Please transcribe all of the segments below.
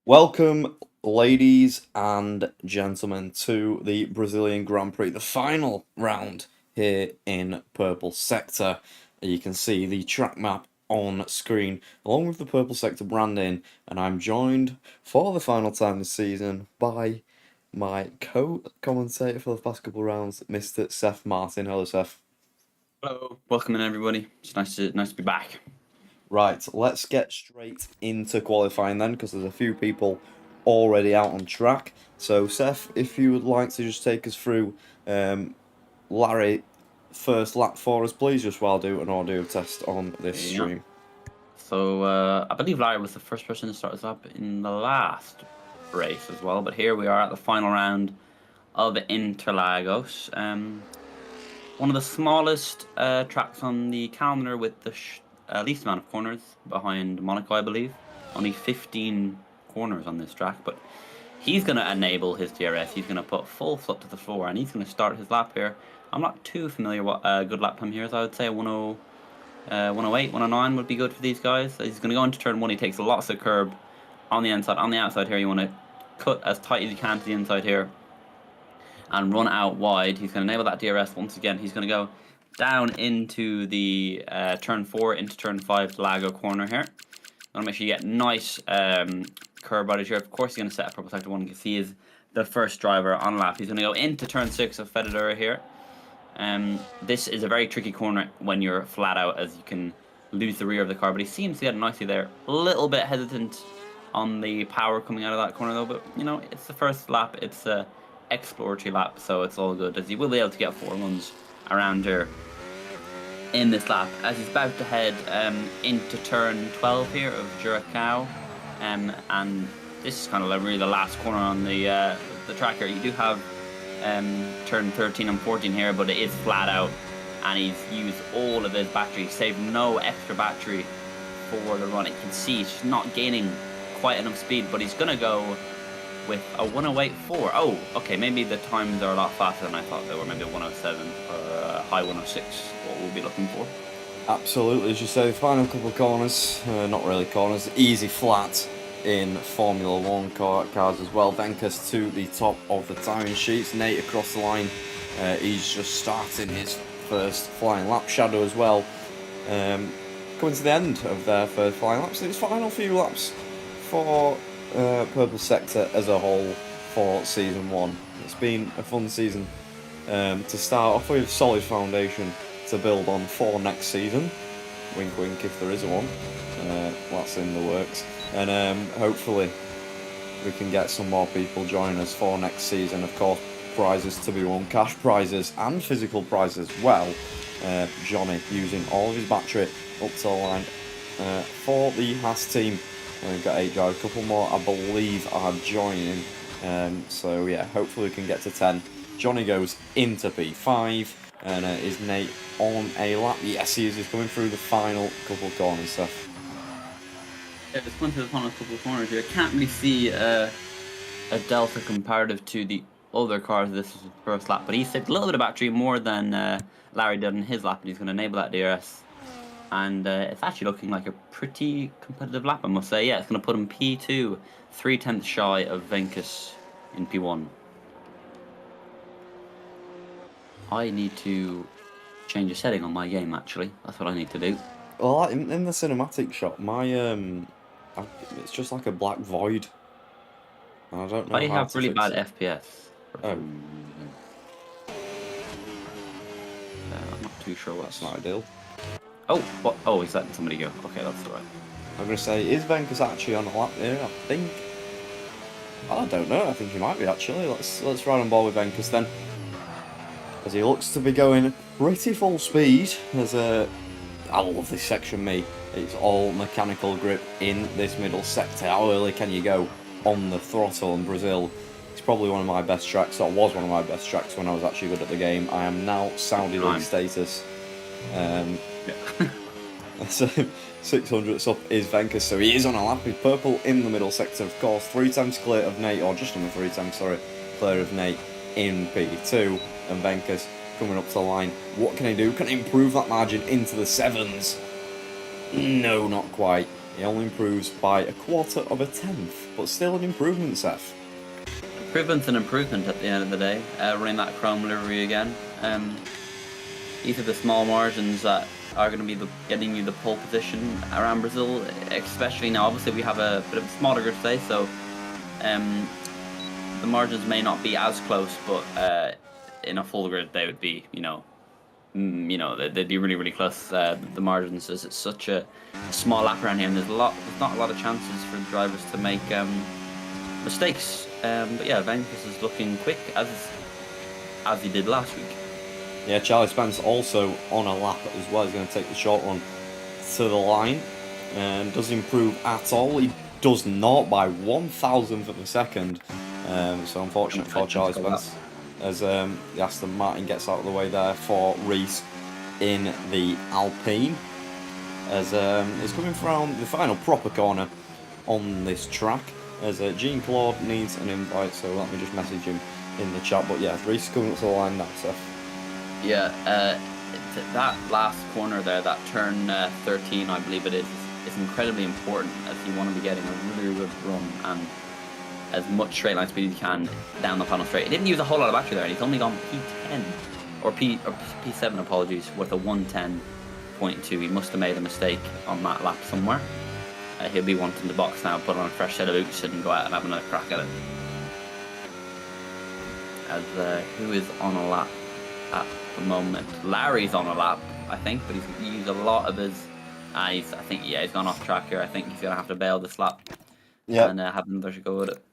Welcome, ladies and gentlemen, to the Brazilian Grand Prix, the final round here in Purple Sector. You can see the track map on screen, along with the Purple Sector branding, and I'm joined for the final time this season by my co-commentator for the past couple of rounds, Mr. Seth Martin. Hello, Seth. Hello, welcome in everybody. It's nice to be back. Right, let's get straight into qualifying then, because there's a few people already out on track. So, Seth, if you would like to just take us through Larry first lap for us, please, just while I do an audio test on this Yeah. stream. So I believe Larry was the first person to start us up in the last race as well. But here we are at the final round of Interlagos. One of the smallest tracks on the calendar with the least amount of corners behind Monaco, I believe. Only 15 corners on this track, but he's going to enable his DRS. He's going to put full foot to the floor, and he's going to start his lap here. I'm not too familiar what a good lap time here is. I would say 108, 109 would be good for these guys. He's going to go into turn one. He takes lots of curb on the inside. On the outside here, you want to cut as tight as you can to the inside here and run out wide. He's going to enable that DRS once again. He's going to go down into the turn 4, into turn 5 Lago corner here. Want to make sure you get nice curb riders here. Of course, he's going to set a purple sector 1 because he is the first driver on lap. He's going to go into turn 6 of Fedadura here. This is a very tricky corner when you're flat out, as you can lose the rear of the car, but he seems to get it nicely there. A little bit hesitant on the power coming out of that corner though, but you know, it's the first lap, it's a exploratory lap, so it's all good, as you will be able to get 4 runs around here in this lap, as he's about to head into turn 12 here of Juracao, and this is kind of really the last corner on the track here. You do have turn 13 and 14 here, but it is flat out, and he's used all of his battery, saved no extra battery for the run. You can see he's just not gaining quite enough speed, but he's gonna go with a 108.4. Oh, okay, maybe the times are a lot faster than I thought they were. Maybe a 107 or a high 106, what we'll be looking for. Absolutely, as you say, final couple of corners, not really corners, easy flat in Formula 1 cars as well. Venkus to the top of the timing sheets. Nate across the line. He's just starting his first flying lap. Shadow as well. Coming to the end of their first flying laps. It's final few laps for Purple Sector as a whole for Season 1. It's been a fun season to start off with, solid foundation to build on for next season. Wink wink if there is a one. That's in the works. And hopefully we can get some more people join us for next season. Of course, prizes to be won, cash prizes and physical prizes as well. Johnny using all of his battery up to the line for the Haas team. We've got 8 drivers, a couple more I believe are joining. So yeah, hopefully we can get to 10. Johnny goes into P5, and is Nate on a lap? Yes, he is. He's coming through the final couple of corners, Seth. Yeah, it's going through the final couple of corners here. I can't really see a delta comparative to the other cars. This is the first lap, but he saved a little bit of battery, more than Larry did in his lap, and he's going to enable that DRS. And it's actually looking like a pretty competitive lap, I must say. Yeah, it's going to put him P2, 3/10 shy of Venkus in P1. I need to change a setting on my game, actually. That's what I need to do. Well, in the cinematic shot, my it's just like a black void. And I don't know I how have to really fix bad it. FPS. Oh. I'm not too sure That's not ideal. Oh, what? Oh, he's letting somebody go. Okay, that's all right. I'm gonna say, is Venkus actually on a lap here? I think. I don't know. I think he might be actually. Let's ride on board with Venkus then, as he looks to be going pretty full speed. I love this section, me. It's all mechanical grip in this middle sector. How early can you go on the throttle in Brazil? It's probably one of my best tracks, or was one of my best tracks when I was actually good at the game. I am now Saudi League status. So 600th up is Venkus, so he is on a lap. He's purple in the middle sector, of course. 3 times clear of Nate, or just under 3 times, sorry, clear of Nate in P2. And Venkus coming up to the line. What can he do? Can he improve that margin into the 7s? No, not quite. He only improves by 1/4 of a tenth, but still an improvement, Seth. Improvement's an improvement at the end of the day. Running that chrome livery again. These are the small margins that are going to be getting you the pole position around Brazil, especially now. Obviously, we have a bit of a smaller grid today, so the margins may not be as close, but in a full grid, they would be, they'd be really, really close. The margins, as it's such a small lap around here, and there's not a lot of chances for the drivers to make mistakes. But yeah, Venkus is looking quick as he did last week. Yeah, Charlie Spence also on a lap as well. He's going to take the short one to the line. Does improve at all. He does not by 1,000th of a second. So unfortunate for Charlie Spence as the Aston Martin gets out of the way there for Reese in the Alpine. As it's coming from the final proper corner on this track. As Jean-Claude needs an invite, so let me just message him in the chat. But yeah, Reese coming up to the line now, Seth. Yeah, that last corner there, that turn 13, I believe it is incredibly important as you want to be getting a really good run and as much straight line speed as you can down the final straight. It didn't use a whole lot of battery there, and he's only gone P10 or P7, apologies, with a 110.2. He must have made a mistake on that lap somewhere. He'll be wanting the box now, put on a fresh set of boots and go out and have another crack at it. As who is on a lap at the moment? Larry's on a lap, I think, but he's used a lot of his. He's gone off track here. I think he's gonna have to bail this lap. Yeah, and have another go with it.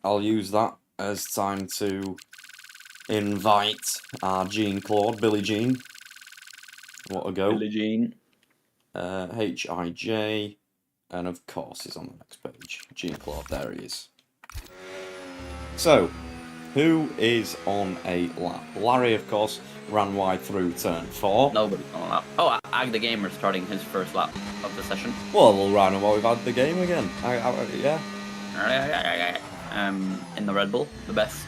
I'll use that as time to invite our Jean-Claude, Billie Jean. What a go. Billie Jean. HIJ. And of course, he's on the next page. Jean-Claude, there he is. So, who is on a lap? Larry, of course, ran wide through turn 4. Nobody's on a lap. Oh, Ag the Gamer starting his first lap of the session. Well, we'll round him while we've had the game again. Yeah. In the Red Bull, the best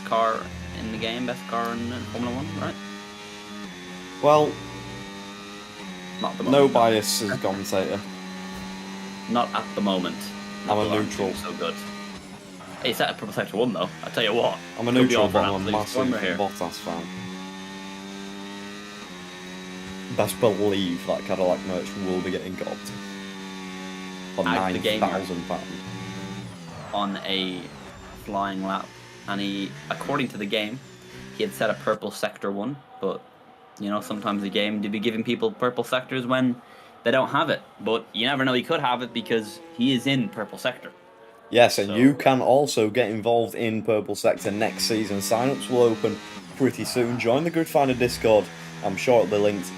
car in the game, best car in Formula 1, right? Well, not the no bias as a commentator. Not at the moment. I'm a neutral. So good. Hey, it's at a Purple Sector 1 though. I tell you what. I'm a neutral, but I'm a massive Bottas fan. Best believe that Cadillac merch will be getting got for £9,000 on a flying lap, and he, according to the game, he had set a Purple Sector 1, but sometimes the game do be giving people purple sectors when they don't have it, but you never know, he could have it because he is in Purple Sector. Yes, and you can also get involved in Purple Sector next season. Sign-ups will open pretty soon. Join the Grid Finder Discord. I'm sure it'll be linked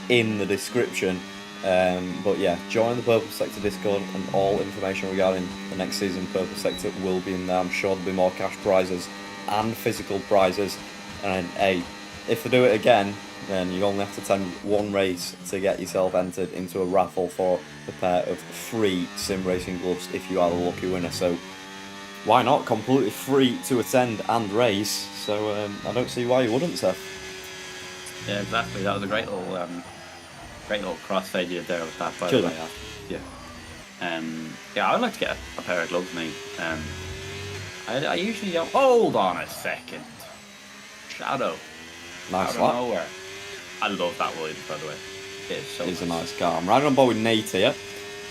in the description. But yeah, join the Purple Sector Discord, and all information regarding the next season Purple Sector will be in there. I'm sure there'll be more cash prizes and physical prizes. And hey, if they do it again, then you only have to attend one race to get yourself entered into a raffle for a pair of free sim racing gloves if you are the lucky winner. So why not? Completely free to attend and race. So I don't see why you wouldn't, Seth. Yeah, exactly. That was a great little crossfade you did there with that, by the way. Yeah, I'd like to get a pair of gloves, mate. I usually don't. Hold on a second. Shadow. Nice out lap. Of nowhere. I love that Williams, by the way. It's a nice car. I'm riding on board with Nate here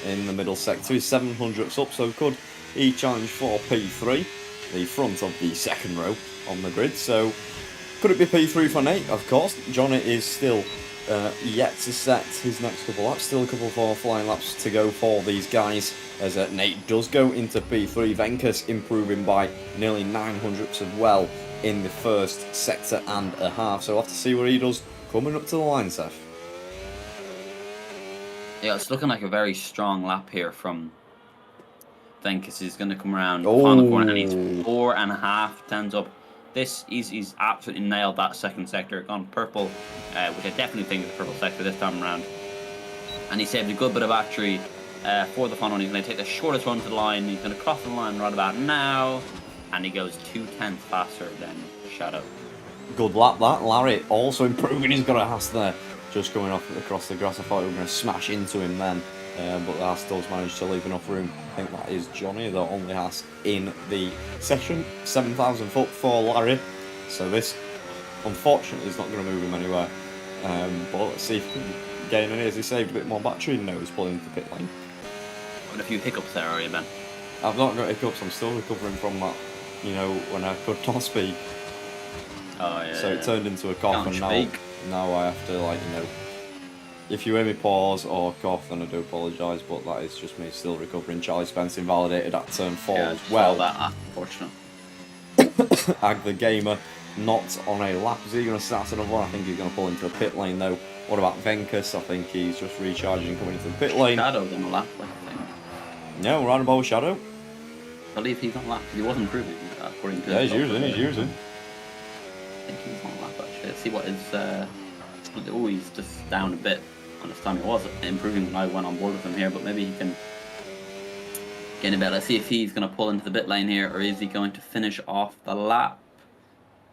in the middle sector. He's 700ths up, so could he challenge for P3, the front of the second row on the grid. So could it be P3 for Nate? Of course. Johnny is still yet to set his next couple laps. Still a couple of flying laps to go for these guys, as Nate does go into P3. Venkus improving by nearly 900ths as well in the first sector and a half. So we'll have to see what he does coming up to the line, Seth. Yeah, it's looking like a very strong lap here from Venkus. He's going to come around the final corner, and he's 4.5 tenths up. He's absolutely nailed that second sector, gone purple, which I definitely think is a purple sector this time around. And he saved a good bit of battery for the final. He's going to take the shortest run to the line. He's going to cross the line right about now, and he goes 2 tenths faster than Shadow. Good lap that. Larry also improving. He's got a Haas there, just going off across the grass. I thought we were going to smash into him then. but the Haas does manage to leave enough room. I think that is Johnny, the only Haas in the session. 7,000 foot for Larry. So this, unfortunately, is not going to move him anywhere. But let's see if he can gain any as he saved a bit more battery. No, he's pulling into the pit lane. Got a few hiccups there, are you, Ben? I've not got hiccups, I'm still recovering from that, you know, when I could not speak. Oh, yeah. So it turned into a cough, and now I have to, like, you know, if you hear me pause or cough, then I do apologise, but that is just me still recovering. Charlie Spence invalidated at turn 4 as well. That, unfortunate. Ag the Gamer not on a lap. Is he going to start another one? I think he's going to pull into the pit lane though. What about Venkus? I think he's just recharging coming into the pit lane. Shadow's on the lap, I think. Yeah, we're round about Shadow. I believe he's on lap. He was improving, according to... Yeah, he's using. I think he's on lap, actually. Let's see what his... Oh, he's just down a bit. On this time he was improving when I went on board with him here, but maybe he can get a bit. Let's see if he's going to pull into the pit lane here, or is he going to finish off the lap?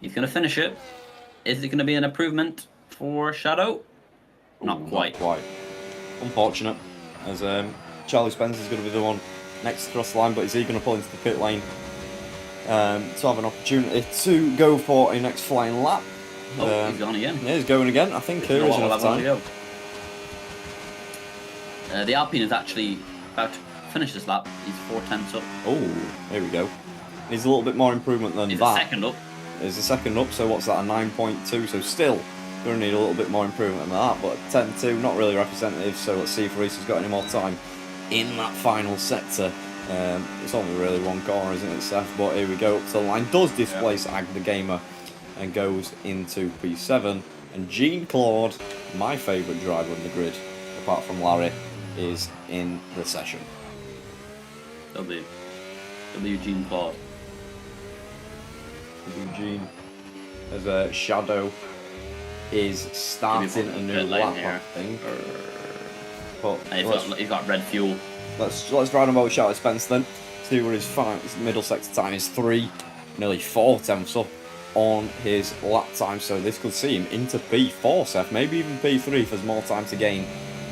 He's going to finish it. Is it going to be an improvement for Shadow? Not quite. Not quite. Unfortunate, as Charlie Spence is going to be the one next across the line, but is he going to pull into the pit lane to have an opportunity to go for a next flying lap? Oh, he's gone again. Yeah, he's going again. I think here is enough time. The Alpine is actually about to finish this lap. He's 4/10 up. Oh, here we go. He's a little bit more improvement than he's that. He's a second up. He's a second up, so what's that, a 9.2? So still going to need a little bit more improvement than that, but 10.2, not really representative, so let's see if Reese has got any more time in that final sector. It's only really one corner, isn't it, Seth? But here we go, up to the line. Does displace Ag the Gamer and goes into P7. And Jean-Claude, my favourite driver on the grid, apart from Larry, is in the session. W Jean-Claude. Eugene, as a Shadow is starting a new lap, I think. But he's got red fuel. Let's round about Charlie Spence then. See where his middle sector time is 3, nearly 4 tenths up on his lap time. So this could see him into P4, Seth, maybe even P3 if there's more time to gain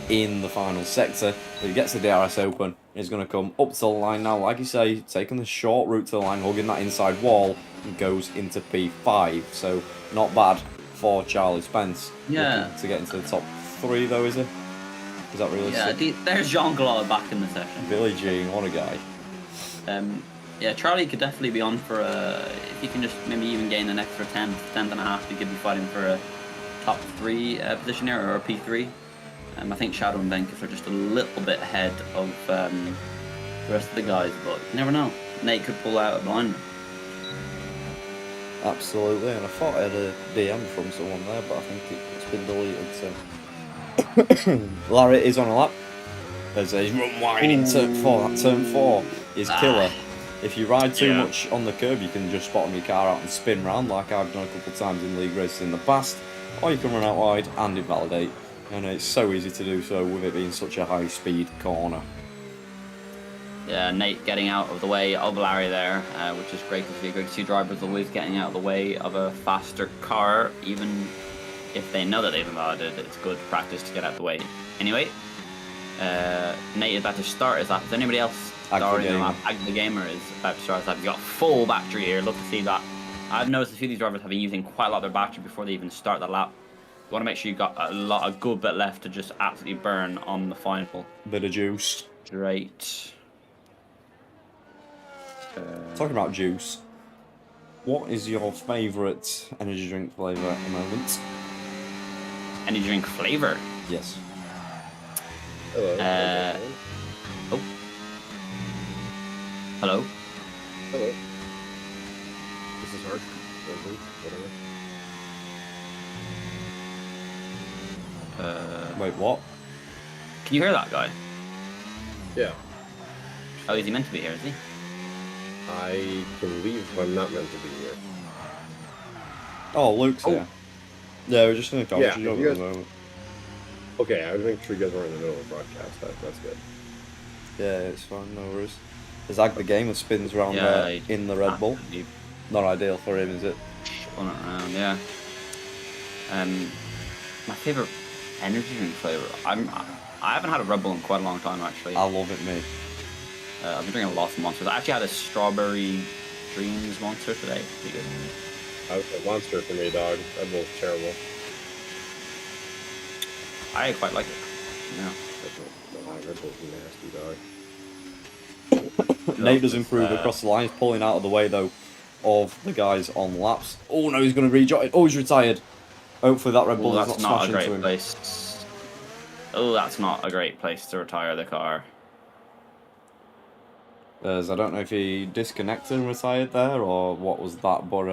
in the final sector. But he gets the DRS open. He's going to come up to the line now, like you say, taking the short route to the line, hugging that inside wall, and goes into P5. So not bad for Charlie Spence. Yeah. Looking to get into the top 3 though, is it? Is that realistic? Yeah, there's Jean-Claude back in the session. Billie Jean, what a guy. Yeah, Charlie could definitely be on for if he can just maybe even gain an extra 10th and a half, he could be fighting for a top 3 position here, or a P3. I think Shadow and Venkus are just a little bit ahead of the rest of the guys, but you never know. Nate could pull out a blind. Absolutely, and I thought I had a DM from someone there, but I think it's been deleted, so... Larry is on a lap. He's run wide in turn 4. That turn 4 is killer. If you ride too much on the curb, you can just bottom your car out and spin round, like I've done a couple of times in league races in the past, or you can run out wide and invalidate. And it's so easy to do so with it being such a high speed corner. Yeah, Nate getting out of the way of Larry there, which is great to see. Great to see drivers always getting out of the way of a faster car, even if they know that they've invalidated. It's good practice to get out of the way. Anyway, Nate is about to start his lap. Is anybody else starting the lap? Ag the Gamer is about to start his lap. He's got full battery here. Love to see that. I've noticed a few of these drivers have been using quite a lot of their battery before they even start the lap. You want to make sure you've got a good bit left to just absolutely burn on the final. Bit of juice. Great. Talking about juice, what is your favourite energy drink flavour at the moment? Energy drink flavour? Yes. Hello. Oh. Hello. Hello. This is hard. Whatever. Wait, what? Can you hear that guy? Yeah. Oh, is he meant to be here, is he? I believe I'm not meant to be here. Oh, Luke's here. Yeah, we're just in a commentary Yeah, job at the moment. Okay, I was making sure you guys weren't in the middle of a broadcast. That's good. Yeah, it's fine, no worries. There's Ag the Gamer spins around there in the Red Bull. Not ideal for him, is it? Spun it around, yeah. My favourite energy drink flavour. I haven't had a Red Bull in quite a long time, actually. I love it, mate. I've been drinking lots of Monsters. I actually had a Strawberry Dreams Monster today. Pretty good. A monster for me, dog. Red Bull's terrible. I quite like it. Yeah. Red Bull's nasty, dog. Nate does improve across the line. He's pulling out of the way, though, of the guys on laps. Oh, no, he's going to rejoin. Oh, he's retired. Hopefully that Red Bull does not smash into him. Place. Oh, that's not a great place to retire the car. I don't know if he disconnected and retired there, or what was that, but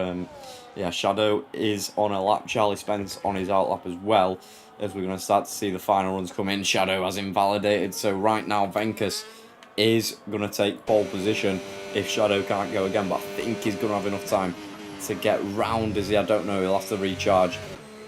yeah, Shadow is on a lap. Charlie Spence on his out lap as well, as we're going to start to see the final runs come in. Shadow has invalidated, so right now Venkus is going to take pole position if Shadow can't go again, but I think he's going to have enough time to get round, I don't know, he'll have to recharge,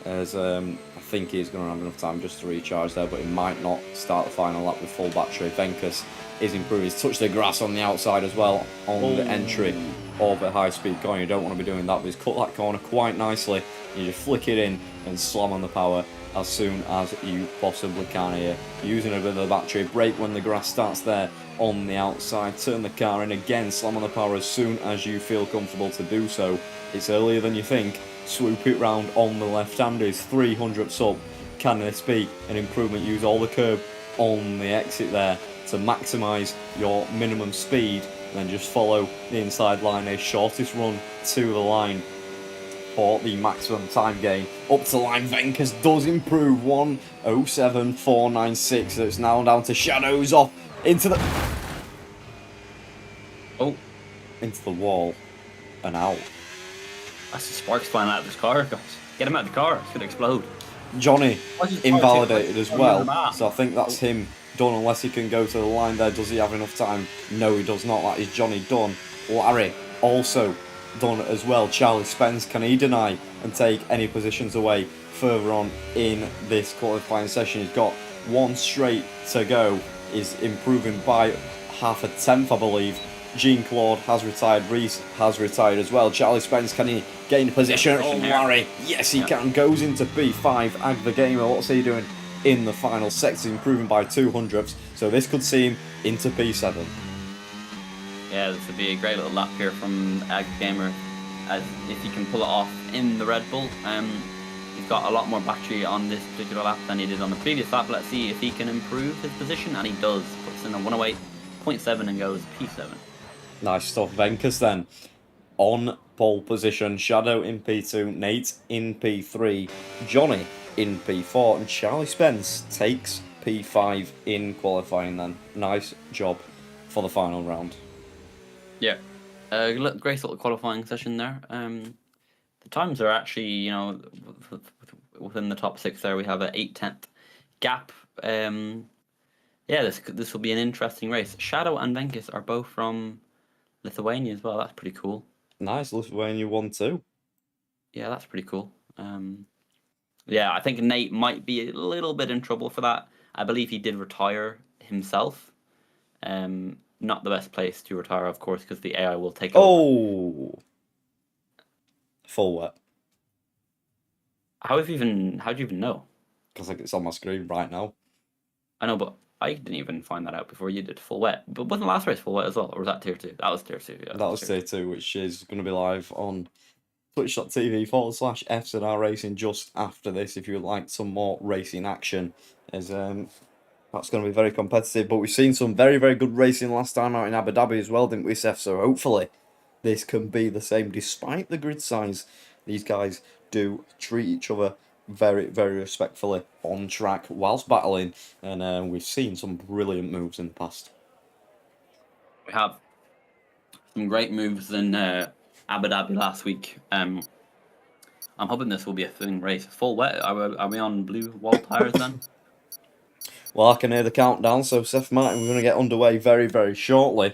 as I think he's going to have enough time just to recharge there, but he might not start the final lap with full battery. Venkus is improving. He's touched the grass on the outside as well on the entry of a high-speed corner. You don't want to be doing that, but he's cut that corner quite nicely. You just flick it in and slam on the power as soon as you possibly can here. Using a bit of the battery, brake when the grass starts there on the outside, turn the car in again, slam on the power as soon as you feel comfortable to do so. It's earlier than you think. Swoop it round on the left-handers, 300ths up. Can this be an improvement? Use all the curb on the exit there to maximise your minimum speed, and then just follow the inside line, a shortest run to the line for the maximum time gain. Up to line, Venkus does improve, 1:07.496, so it's now down to Shadows off into the wall and out. That's the sparks flying out of this car, guys. Get him out of the car, it's going to explode. Johnny invalidated as well, so I think that's him done unless he can go to the line there. Does he have enough time? No, he does not. That is Johnny done. Larry also done as well. Charlie Spence, can he deny and take any positions away further on in this qualifying session? He's got one straight to go. He's improving by half a tenth, I believe. Jean-Claude has retired. Reese has retired as well. Charlie Spence, can he gain a position? Oh, Larry, yes he can. Goes into P5. Ag the Gamer, what's he doing in the final sector? Improving by 200ths. So this could see him into P7. Yeah, this would be a great little lap here from Ag Gamer, as if he can pull it off in the Red Bull. He's got a lot more battery on this particular lap than he did on the previous lap. Let's see if he can improve his position, and he does. Puts in a 108.7 and goes P7. Nice stuff. Venkus then on pole position. Shadow in P2, Nate in P3, Johnny in P4, and Charlie Spence takes P5 in qualifying then. Nice job for the final round. Yeah, great little qualifying session there. The times are actually, within the top 6 there. We have an 8/10 gap. Yeah, this will be an interesting race. Shadow and Venkus are both from Lithuania as well. That's pretty cool. Nice, Lithuania 1-2. Yeah, that's pretty cool. Yeah, I think Nate might be a little bit in trouble for that. I believe he did retire himself. Not the best place to retire, of course, because the AI will take over. Oh, full wet. How do you even know? Because it's on my screen right now. I know, but I didn't even find that out before you did. Full wet. But wasn't the last race full wet as well? Or was that tier 2? That was tier 2, yeah. That was tier 2, which is going to be live on twitch.tv/FZR Racing just after this, if you would like some more racing action. As that's going to be very competitive. But we've seen some very, very good racing last time out in Abu Dhabi as well, didn't we, Seth? So hopefully this can be the same. Despite the grid size, these guys do treat each other very, very respectfully on track whilst battling, and we've seen some brilliant moves in the past. We have some great moves in Abu Dhabi last week. I'm hoping this will be a fitting race. Full wet. Are we on blue wall tires then? Well, I can hear the countdown, so Seth Martin, we're going to get underway very, very shortly.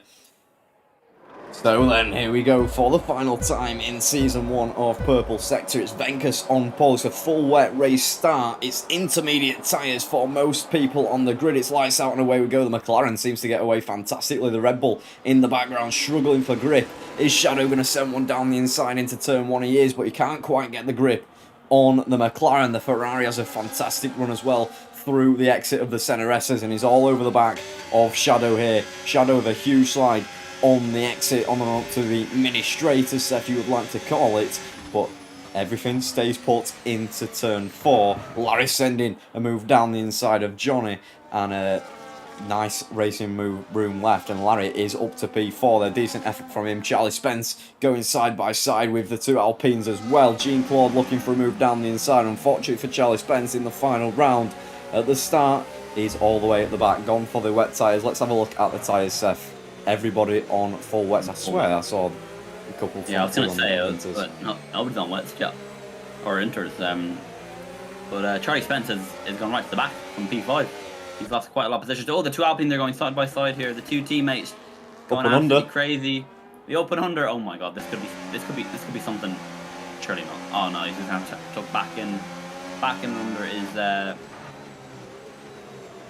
So then, here we go for the final time in Season 1 of Purple Sector. It's Venkus on pole. It's a full wet race start. It's intermediate tyres for most people on the grid. It's lights out and away we go. The McLaren seems to get away fantastically. The Red Bull in the background struggling for grip. Is Shadow going to send one down the inside into turn 1? He is, but he can't quite get the grip on the McLaren. The Ferrari has a fantastic run as well through the exit of the center S's, and he's all over the back of Shadow here. Shadow with a huge slide on the exit, on the up to the mini straight, as Seth you would like to call it, but everything stays put into turn 4. Larry sending a move down the inside of Johnny, and a nice racing move room left, and Larry is up to P4 there. Decent effort from him. Charlie Spence going side by side with the 2 Alpines as well. Jean-Claude looking for a move down the inside. Unfortunately for Charlie Spence in the final round. At the start, he's all the way at the back, gone for the wet tyres. Let's have a look at the tyres, Seth. Everybody on full wets. I swear I saw a couple. Yeah, I was going to say, but nobody's on wets yet, or inters. But Charlie Spence has gone right to the back from P5. He's lost quite a lot of positions. Oh, the 2 Alpines are going side by side here. The 2 teammates going absolutely crazy. The open under. Oh my God, this could be something. Surely not. Oh no, he's gonna have to tuck back in. Back in under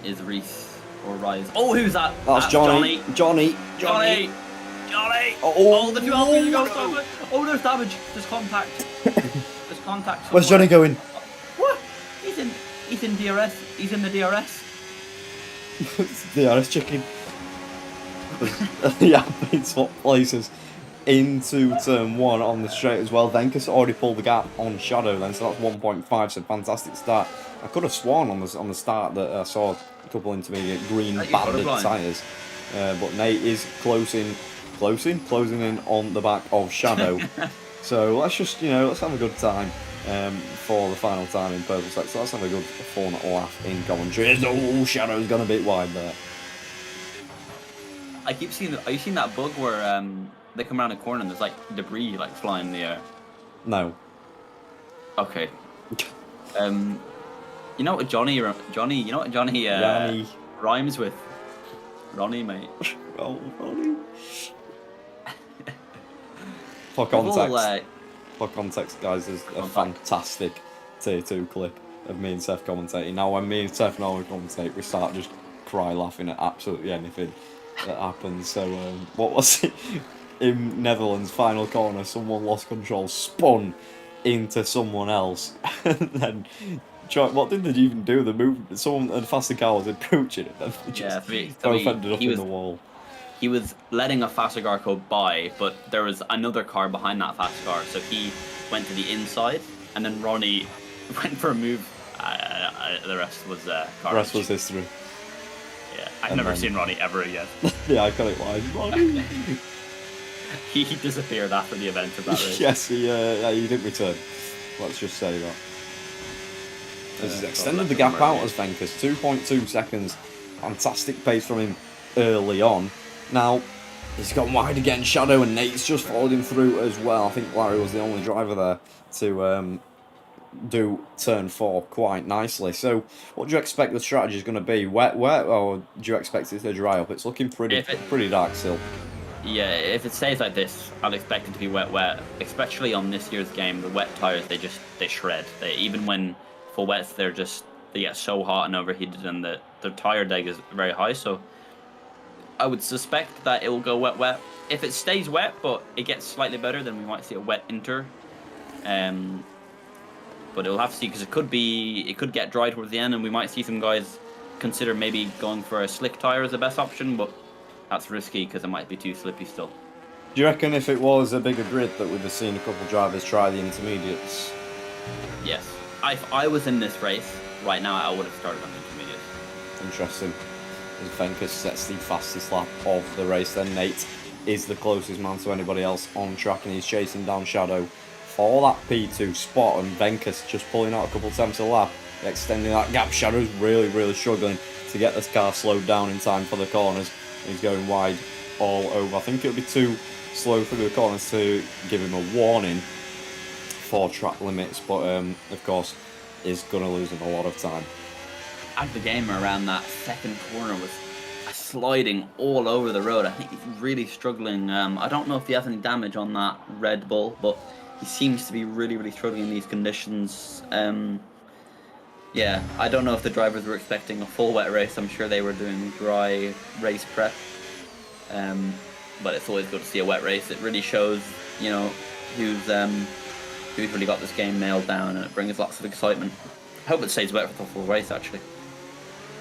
is Reese or Rise. Oh, who's that? That's Johnny. Johnny. Oh, the 2 Alpines are going side by. Oh, there's damage. There's contact. There's contact. Somewhere. Where's Johnny going? What? He's in DRS. He's in the DRS. DRS chicken. Yeah, been swap places into turn 1 on the straight as well. Venkus already pulled the gap on Shadow then, so that's 1.5, so fantastic start. I could have sworn on the start that I saw a couple intermediate green banded tyres, but Nate is closing in on the back of Shadow. So let's just, let's have a good time for the final time in Purple Sec. So let's have a good fun laugh in commentary. Oh, Shadow's gone a bit wide there. I keep seeing. Are you seeing that bug where they come around a corner and there's like debris like flying in the air? No. Okay. You know what Johnny? You know what Johnny rhymes with? Ronnie, mate. Oh, Ronnie. For context, guys, there's a fantastic tier 2 clip of me and Seth commentating. Now, when me and Seth normally commentate, we start just cry laughing at absolutely anything that happens. So, what was it? In Netherlands, final corner, someone lost control, spun into someone else, and then what did they even do? The movement, a faster car was approaching it, and both ended up in the wall. He was letting a faster car go by, but there was another car behind that fast car, so he went to the inside, and then Ronnie went for a move. The rest was car. The rest was history. Yeah, I've never seen Ronnie ever again. Yeah, I got it wide. Ronnie. He disappeared after the event of that race. Yes, he didn't return. Let's just say that. This has extended the gap out as Venkus. 2.2 seconds. Fantastic pace from him early on. Now, he's gone wide again. Shadow and Nate's just followed him through as well. I think Larry was the only driver there to do turn 4 quite nicely. So, what do you expect the strategy is going to be? Wet, or do you expect it to dry up? It's looking pretty dark still. Yeah, if it stays like this, I'll expect it to be wet. Especially on this year's game, the wet tires they shred. Even when full wets, they get so hot and overheated, and the tire deg is very high. So I would suspect that it will go wet. If it stays wet, but it gets slightly better, then we might see a wet inter. But we'll have to see, because it could get dry towards the end, and we might see some guys consider maybe going for a slick tire as the best option, but that's risky because it might be too slippy still. Do you reckon if it was a bigger grid that we'd have seen a couple of drivers try the intermediates? Yes. If I was in this race right now, I would have started on the intermediates. Interesting. As Venkus sets the fastest lap of the race, then Nate is the closest man to anybody else on track, and he's chasing down Shadow for that P2 spot, and Venkus just pulling out a couple of times a lap, extending that gap. Shadow's really struggling to get this car slowed down in time for the corners. He's going wide all over. I think it'll be too slow through the corners to give him a warning for track limits, but of course is going to lose him a lot of time. And the game around that second corner was sliding all over the road. I think he's really struggling. I don't know if he has any damage on that Red Bull, but he seems to be really struggling in these conditions. Yeah, I don't know if the drivers were expecting a full wet race. I'm sure they were doing dry race prep. But it's always good to see a wet race. It really shows, who's really got this game nailed down, and it brings lots of excitement. I hope it stays wet for the full race, actually.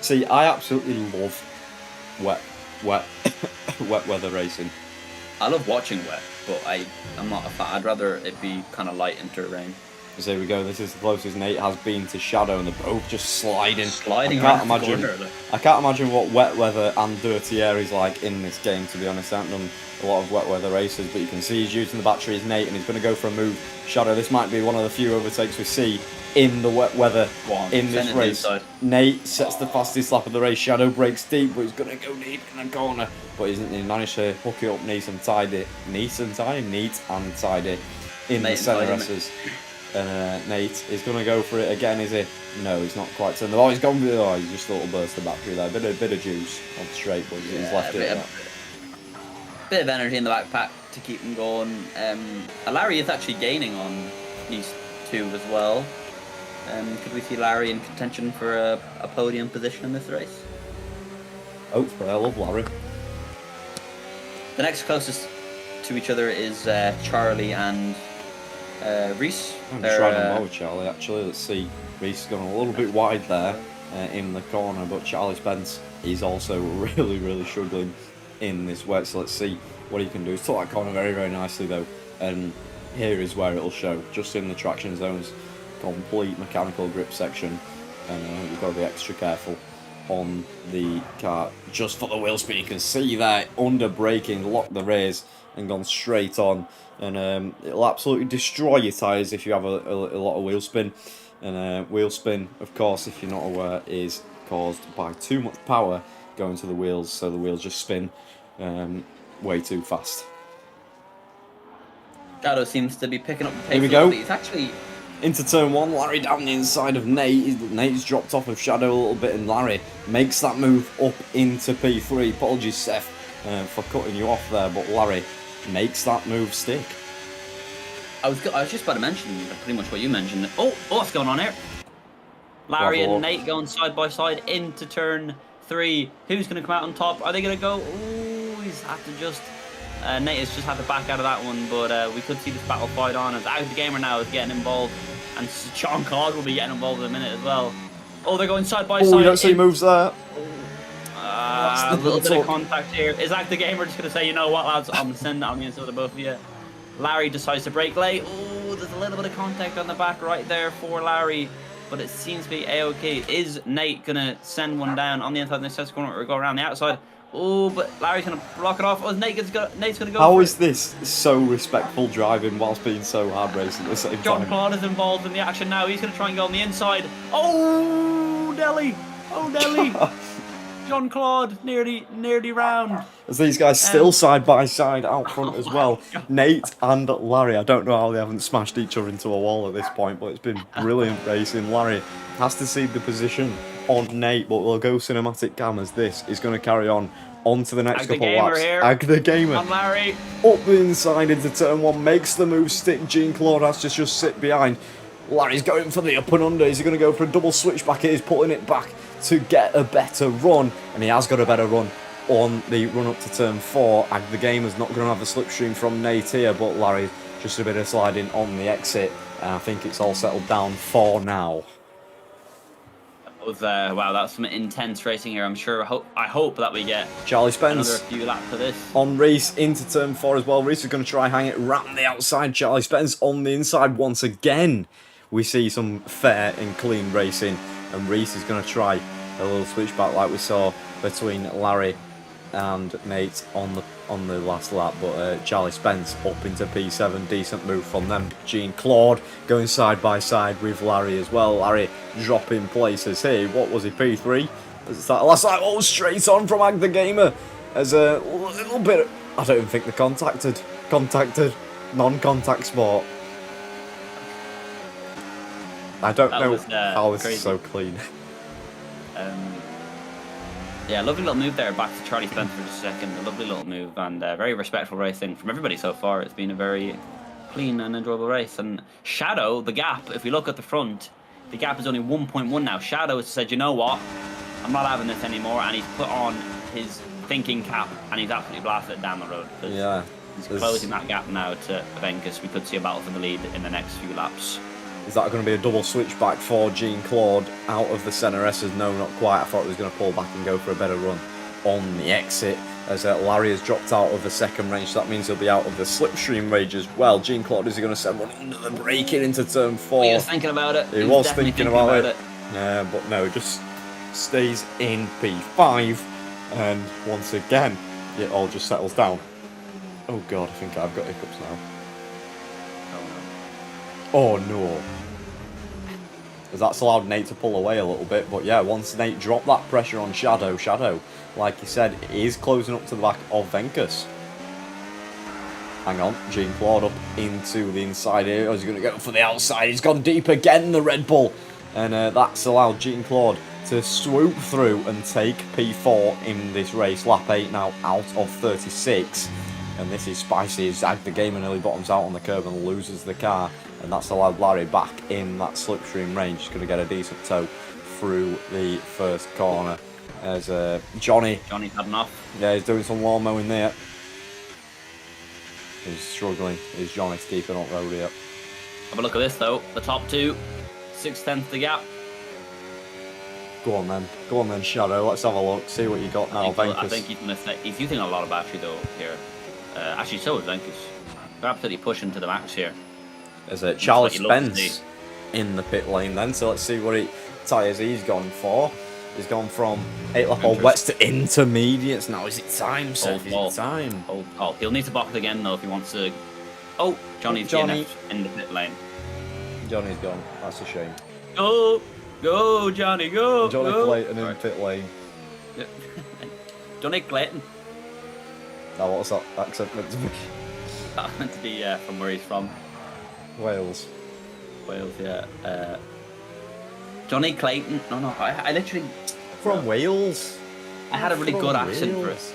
See, I absolutely love wet wet weather racing. I love watching wet, but I'm not a fan. I'd rather it be kind of light into rain. So here we go. This is the closest Nate has been to Shadow, and they're both just sliding. Sliding I can't around the imagine. corner. I can't imagine what wet weather and dirty air is like in this game. To be honest, I haven't done a lot of wet weather races, but you can see he's using the battery as Nate, and he's going to go for a move. Shadow. This might be one of the few overtakes we see in the wet weather in this race. Nate sets the fastest lap of the race. Shadow breaks deep, but he's going to go deep in the corner. But he managed to hook it up neat and tidy in the centre S's. Nate is going to go for it again, is he? No, he's not quite turned. Oh, he's gone with he's just a little burst of battery there. Bit of juice on straight, but he's left it. Bit of energy in the backpack to keep him going. Larry is actually gaining on these two as well. Could we see Larry in contention for a podium position in this race? Hopefully, I love Larry. The next closest to each other is Charlie and Reese. I'm just riding well with Charlie, actually. Let's see. Reese has gone a little bit wide there in the corner, but Charlie Spence is also really, really struggling in this wet. So let's see what he can do. He's took that corner very, very nicely, though. And here is where it'll show. Just in the traction zones, complete mechanical grip section. And you've got to be extra careful on the car just for the wheel spin. You can see there, under braking, locked the rears and gone straight on. And it'll absolutely destroy your tyres if you have a lot of wheel spin. And wheel spin, of course, if you're not aware, is caused by too much power going to the wheels, so the wheels just spin way too fast. Shadow seems to be picking up the pace. Here we go. He's actually into turn one. Larry down the inside of Nate. Nate's dropped off of Shadow a little bit, and Larry makes that move up into P3. Apologies, Seth, for cutting you off there, but Larry makes that move stick. I was just about to mention pretty much what you mentioned. Oh, what's going on here? Larry and Nate going side by side into turn 3. Who's going to come out on top? Are they going to go? Ooh, he's had to just. Nate has just had to back out of that one, but we could see this battle fight on as Out the Gamer now is getting involved, and Sean Card will be getting involved in a minute as well. Oh, they're going side by side. Oh, you don't see moves there. A little bit of contact here. Is Act the Gamer just going to say, you know what, lads, I'm sending it on the inside of both of you? Larry decides to brake late. Oh, there's a little bit of contact on the back right there for Larry, but it seems to be A-OK. Is Nate going to send one down on the inside of the second corner or go around the outside? Oh, but Larry's going to block it off. Oh, Nate's going to go. How is this so respectful driving whilst being so hard racing at the same time? John Claude is involved in the action now. He's going to try and go on the inside. Oh, Nelly. Oh, Nelly. John Claude nearly round. As these guys still side by side out front as well. Nate and Larry. I don't know how they haven't smashed each other into a wall at this point, but it's been brilliant racing. Larry has to cede the position on Nate, but we'll go cinematic cam as this is going to carry on to the next couple of laps. Ag the Gamer on Larry. Up the inside into turn 1, makes the move stick. Jean Claude has to just sit behind. Larry's going for the up and under. Is he going to go for a double switchback? He's putting it back to get a better run, and he has got a better run on the run up to turn 4. Ag the Gamer's not going to have the slipstream from Nate here, but Larry just a bit of sliding on the exit, and I think it's all settled down for now. Wow, that's some intense racing here. I hope that we get Charlie Spence another few laps of this. On Reese into turn 4 as well. Reese is going to try hang it round the outside. Charlie Spence on the inside once again. We see some fair and clean racing, and Reese is going to try a little switchback like we saw between Larry and Nate on the last lap, but Charlie Spence up into P7, decent move from them. Jean Claude going side by side with Larry as well. Larry dropping places here. What was he, P3? That last lap, oh, straight on from Ag the Gamer as a little bit. I don't even think they contacted non-contact sport. I don't know how this is so clean. Yeah, lovely little move there. Back to Charlie Spence for just a second. A lovely little move and very respectful racing from everybody so far. It's been a very clean and enjoyable race. And Shadow, the gap, if we look at the front, the gap is only 1.1 now. Shadow has said, you know what, I'm not having this anymore, and he's put on his thinking cap and he's absolutely blasted it down the road. Yeah. He's closing that gap now to Venkus. We could see a battle for the lead in the next few laps. Is that going to be a double switchback for Jean-Claude out of the centre S? No, not quite. I thought he was going to pull back and go for a better run on the exit, as Larry has dropped out of the second range, so that means he'll be out of the slipstream range as well. Jean-Claude, is he going to send one under the braking into turn 4? He was thinking about it. He was thinking about it. But no, just stays in P5, and once again, it all just settles down. Oh god, I think I've got hiccups now. Oh no. That's allowed Nate to pull away a little bit, but yeah, once Nate dropped that pressure on Shadow, like he said, is closing up to the back of Venkus. Hang on, Jean-Claude up into the inside here. He's going to go for the outside. He's gone deep again, the Red Bull. And that's allowed Jean-Claude to swoop through and take P4 in this race. Lap 8 now out of 36. And this is spicy. He's zagged the game and nearly bottoms out on the curb and loses the car. And that's allowed Larry back in that slipstream range. He's going to get a decent tow through the first corner. As Johnny's had enough. Yeah, he's doing some lawn mowing there. He's struggling. Is Johnny keeping up road here? Have a look at this though. The top two, 6/10 the gap. Go on then, Shadow. Let's have a look. See what you got now, Venkus. I think he's using a lot of battery though here. Actually, so is Venkus. They're absolutely pushing to the max here. There's Charlie Spence in the pit lane then, so let's see what tyres he's gone for. He's gone from 8 lap old wets to intermediates. Now is it time, sir? Is it time? Oh, he'll need to box again though if he wants to. Oh, Johnny's in the pit lane. Johnny's gone. That's a shame. Go, Johnny, go. Johnny Clayton in pit lane. Johnny Clayton. Now what's that accent meant to be? That meant to be from where he's from. Wales, yeah. Johnny Clayton. No, I literally... From Wales? I had a really good accent for it.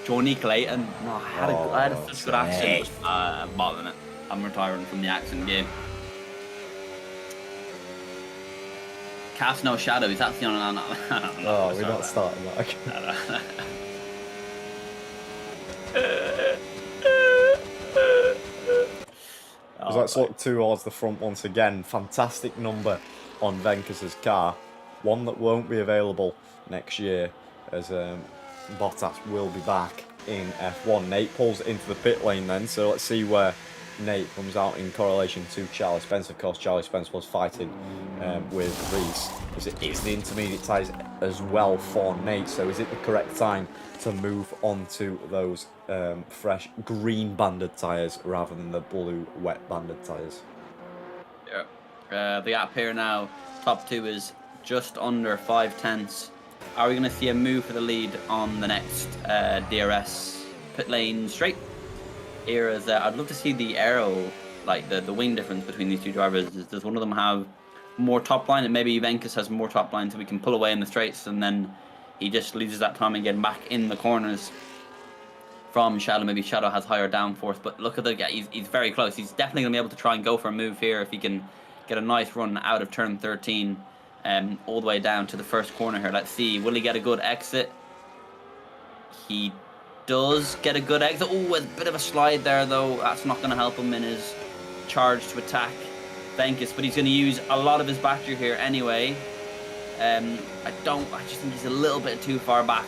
Johnny Clayton. No, I had such a good accent. I'm bottling it. I'm retiring from the accent game. Cast no shadow. Is that the on? Oh, we're not starting that again. Let's look towards the front once again. Fantastic number on Venkus's car. One that won't be available next year, as Bottas will be back in F1. Nate pulls into the pit lane then, so let's see where Nate comes out in correlation to Charlie Spence. Of course, Charlie Spence was fighting with Reese, as it is the intermediate tyres as well for Nate. So is it the correct time to move on to those fresh green banded tyres rather than the blue wet banded tyres? Yeah. The gap here now, top two is just under 5/10. Are we going to see a move for the lead on the next DRS pit lane straight? Here is I'd love to see the aero, like the wing difference between these two drivers. Does one of them have more top line, and maybe Venkus has more top line, so we can pull away in the straights, and then he just loses that time and getting back in the corners from Shadow. Maybe Shadow has higher downforce, but look at the guy. He's very close. He's definitely going to be able to try and go for a move here if he can get a nice run out of turn 13 all the way down to the first corner here. Let's see. Will he get a good exit? He does get a good exit. Oh, a bit of a slide there, though. That's not going to help him in his charge to attack Venkus, but he's going to use a lot of his battery here anyway. I just think he's a little bit too far back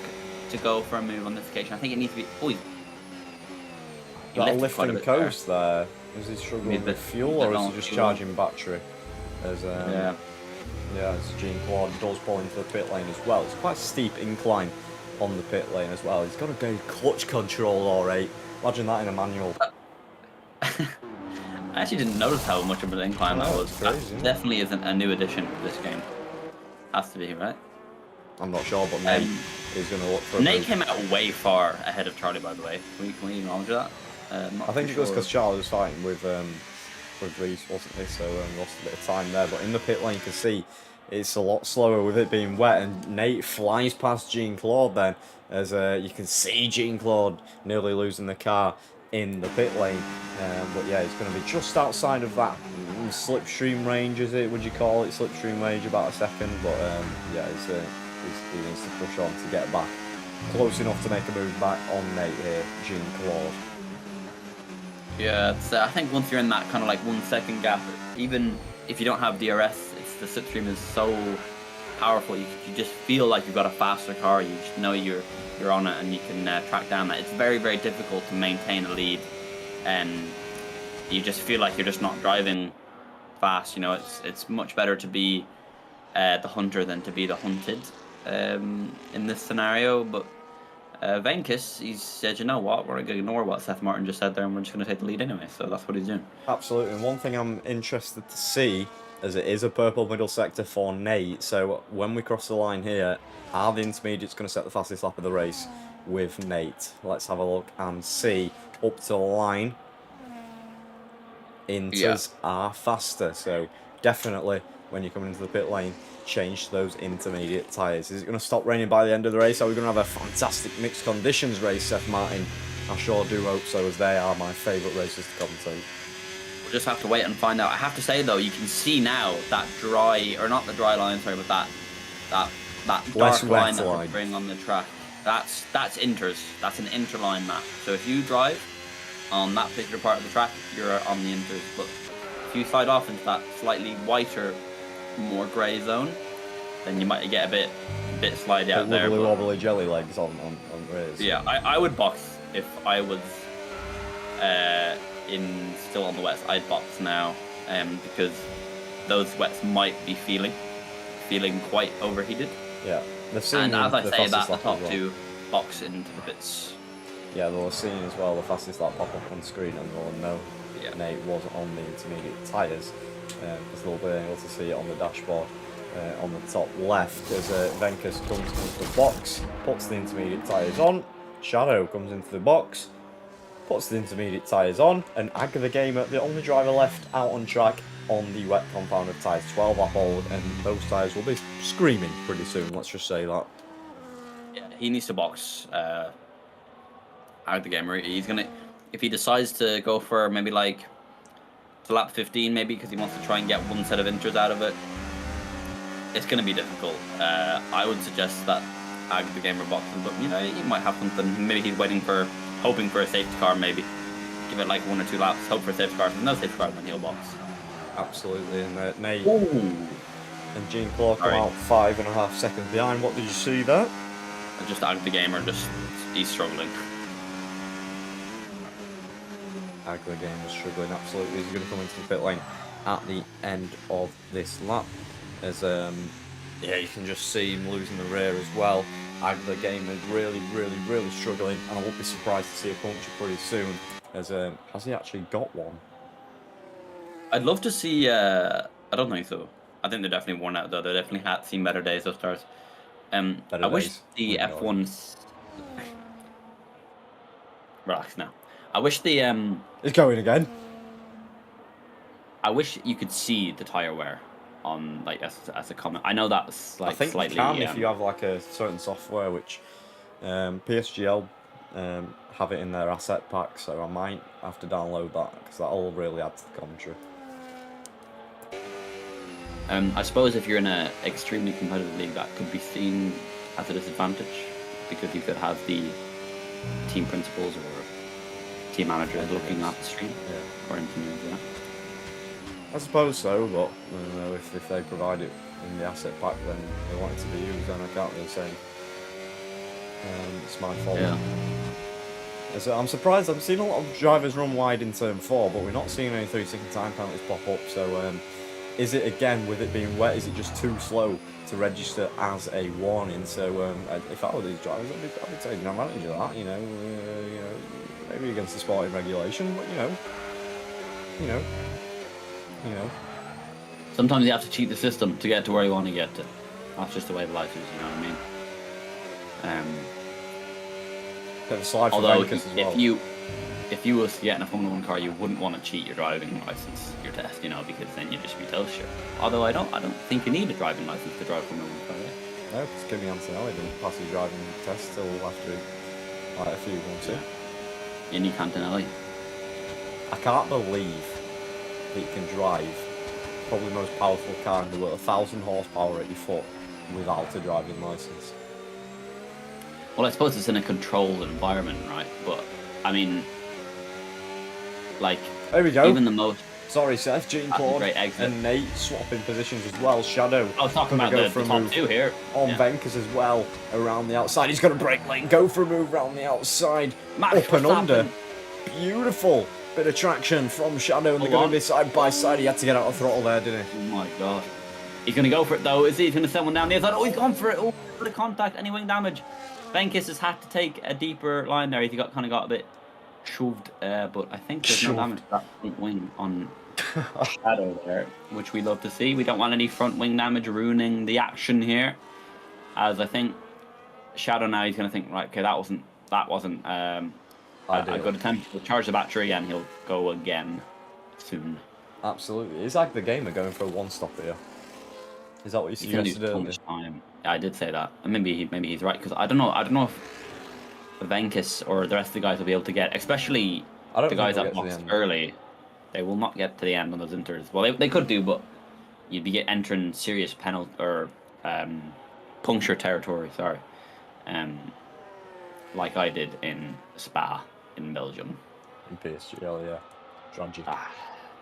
to go for a move on this occasion. I think it needs to be... Oh, that lifting coast there. Is he struggling with fuel, or is he just charging battery? As as Jean-Claude does pull into the pit lane as well. It's quite a steep incline on the pit lane as well. He's got a good clutch control, alright. Imagine that in a manual. I actually didn't notice how much of an incline that was. Crazy, that definitely isn't a new addition to this game. Has to be, right? I'm not sure, but Nate is going to look for a Nate move. Came out way far ahead of Charlie, by the way. Can we acknowledge that? I think it was because Charlie was fighting with Reese, wasn't he? So lost a bit of time there. But in the pit lane, you can see it's a lot slower with it being wet, and Nate flies past Jean-Claude then, as you can see Jean-Claude nearly losing the car in the pit lane. But yeah, it's going to be just outside of that slipstream range, is it? Would you call it slipstream range? About a second, but yeah, he needs to push on to get back close enough to make a move back on Nate here, Jean-Claude. Yeah, it's, I think once you're in that kind of like 1 second gap, even if you don't have DRS, the slipstream is so powerful. You just feel like you've got a faster car. You just know you're on it and you can track down that. It's very, very difficult to maintain a lead, and you just feel like you're just not driving fast. You know, it's much better to be the hunter than to be the hunted in this scenario. But Venkis, he said, you know what, we're going to ignore what Seth Martin just said there, and we're just going to take the lead anyway. So that's what he's doing. Absolutely. And one thing I'm interested to see, as it is a purple middle sector for Nate, so when we cross the line here, are the intermediates going to set the fastest lap of the race with Nate? Let's have a look and see. Up to the line, Inters are faster, so definitely when you're coming into the pit lane, change those intermediate tyres. Is it going to stop raining by the end of the race? Are we going to have a fantastic mixed conditions race, Seth Martin? I sure do hope so, as they are my favourite races to commentate. We'll just have to wait and find out. I have to say though, you can see now that dry, or not the dry line, sorry, but that dark line that we're bringing on the track. That's Inters. That's an interline map. So if you drive on that particular part of the track, you're on the Inters. But if you slide off into that slightly whiter, more grey zone, then you might get a bit slidey out there. Wobbly wobbly jelly legs on race. Yeah, I would box if I was still on the wets. I'd box now, because those wets might be feeling quite overheated. Yeah, and as I say that, the top two box into the bits. Yeah, they'll have seen as well the fastest lap pop up on screen, and they'll know Nate was on the intermediate tyres, because they'll be able to see it on the dashboard on the top left as Venkus comes into the box, puts the intermediate tyres on. Shadow comes into the box, puts the intermediate tyres on, and Aga the Gamer, the only driver left out on track on the wet compounded tyres, 12 lap old, and those tyres will be screaming pretty soon, let's just say that. Yeah, he needs to box Aga the Gamer. He's gonna, if he decides to go for maybe like to lap 15 maybe, because he wants to try and get one set of inters out of it, it's going to be difficult. I would suggest that Aga the Gamer boxes, but you know, he might have something. Maybe he's hoping for a safety car. Maybe give it like 1 or 2 laps, hope for a safety car. If there's no safety car, then he'll box. Absolutely, and Nate and Gene Clark come out 5.5 seconds behind. What did you see there? Just Aga the Gamer, he's struggling. Aga the Gamer is struggling absolutely. He's going to come into the pit lane at the end of this lap. As yeah, you can just see him losing the rear as well. Aga the Gamer is really struggling, and I won't be surprised to see a puncture pretty soon. As has he actually got one? I'd love to see. I don't think so. I think they're definitely worn out though. They definitely had seen better days. Those stars. I wish the F1s. Relax now. I wish the It's going again. I wish you could see the tire wear on like as a comment. I know that's like I think slightly. you can if you have like a certain software, which PSGL have it in their asset pack, so I might have to download that because that'll really add to the commentary. I suppose if you're in an extremely competitive league, that could be seen as a disadvantage because you could have the team principals or team managers looking at the stream or engineers. Yeah. I suppose so, but you know, if they provide it in the asset pack, then they want it to be used, then I can't really say it's my fault. Yeah. So I'm surprised. I've seen a lot of drivers run wide in turn 4, but we're not seeing any 3-second time penalties pop up. So is it, again, with it being wet, is it just too slow to register as a warning? So if I were these drivers, I'd be taking advantage of that. You know, maybe against the sporting regulation, but you know. Sometimes you have to cheat the system to get to where you want to get to. That's just the way of life is, you know what I mean? Bit of a slide for although Venkis as well. if you was to get in a Formula 1 car, you wouldn't want to cheat your driving license, your test, you know, because then you'd just be toast. Although I don't think you need a driving license to drive a Formula 1 car. Right? No, because Kimi Antonelli didn't pass his driving test till after like a few months. You need Antonelli. I can't believe that you can drive probably the most powerful car in the world, 1,000 horsepower at your foot, without a driving license. Well, I suppose it's in a controlled environment, right? But I mean, Like, There we go. even the most... Sorry, Seth. Jean That's a Claude great exit. and Nate swapping positions as well. Shadow. I was talking gonna about go the for a top move two here. on Venkus as well around the outside. He's going to break lane, go for a move around the outside, up and under. Beautiful bit of traction from Shadow, and they're going to be side by side. He had to get out of throttle there, didn't he? Oh my god. He's going to go for it though, is he? He's going to send one down the other side. Oh, he's gone for it. Oh, bit of contact, any wing damage. Venkus has had to take a deeper line there. He kind of got a bit shoved, but I think there's no damage to that front wing on Shadow there, which we love to see. We don't want any front wing damage ruining the action here, as I think Shadow now he's going to think, right, okay, that wasn't a good attempt. He'll charge the battery and he'll go again soon. Absolutely. Is like the gamer going for a one-stop here? Is that what you suggested earlier? Yeah, I did say that. And maybe he's right, because I don't know if Venkus or the rest of the guys will be able to get, especially the guys that boxed early. They will not get to the end on those inters. Well, they could do, but you'd be entering serious penalty or puncture territory. Sorry, like I did in Spa in Belgium. In PSG, yeah, tragic.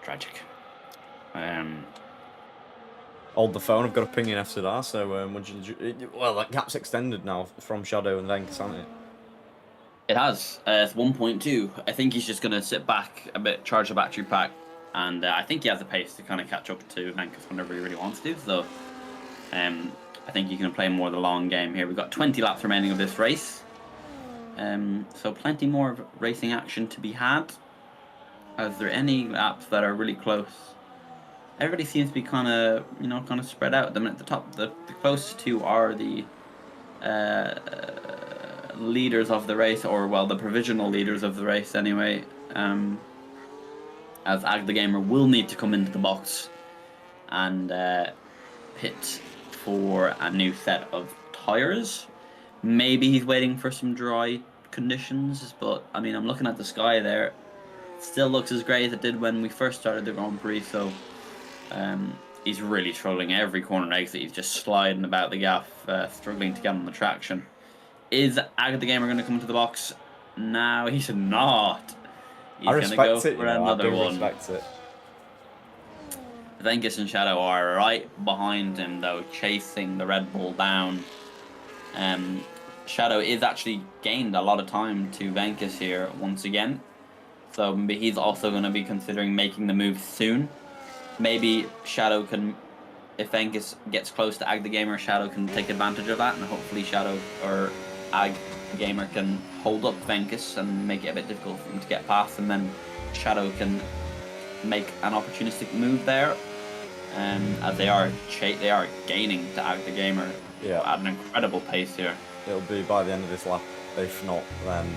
Tragic. Hold the phone. I've got a ping in after that. So, well, that gap's extended now from Shadow and Venkus, hasn't it? It has. It's 1.2. I think he's just going to sit back a bit, charge the battery pack, and I think he has the pace to kind of catch up to Venkus whenever he really wants to. So, I think you can play more of the long game here. We've got 20 laps remaining of this race, so plenty more of racing action to be had. Is there any laps that are really close? Everybody seems to be kind of spread out. At the top, the closest two are the leaders of the race, or well, the provisional leaders of the race anyway, as Ag the Gamer will need to come into the box and pit for a new set of tyres. Maybe he's waiting for some dry conditions, but I mean, I'm looking at the sky there. It still looks as grey as it did when we first started the Grand Prix, so he's really struggling. Every corner exit, he's just sliding about the gaff, struggling to get on the traction. Is Ag the Gamer going to come into the box? No, he's not. He's going to go for another one. I respect it. Venkus and Shadow are right behind him, though, chasing the Red Bull down. Shadow is actually gained a lot of time to Venkus here once again. So he's also going to be considering making the move soon. Maybe Shadow can, if Venkus gets close to Ag the Gamer, Shadow can take advantage of that, and hopefully Shadow or Ag Gamer can hold up Venkus and make it a bit difficult for him to get past, and then Shadow can make an opportunistic move there. As they are gaining to Ag the Gamer at an incredible pace here. It'll be by the end of this lap. If not, then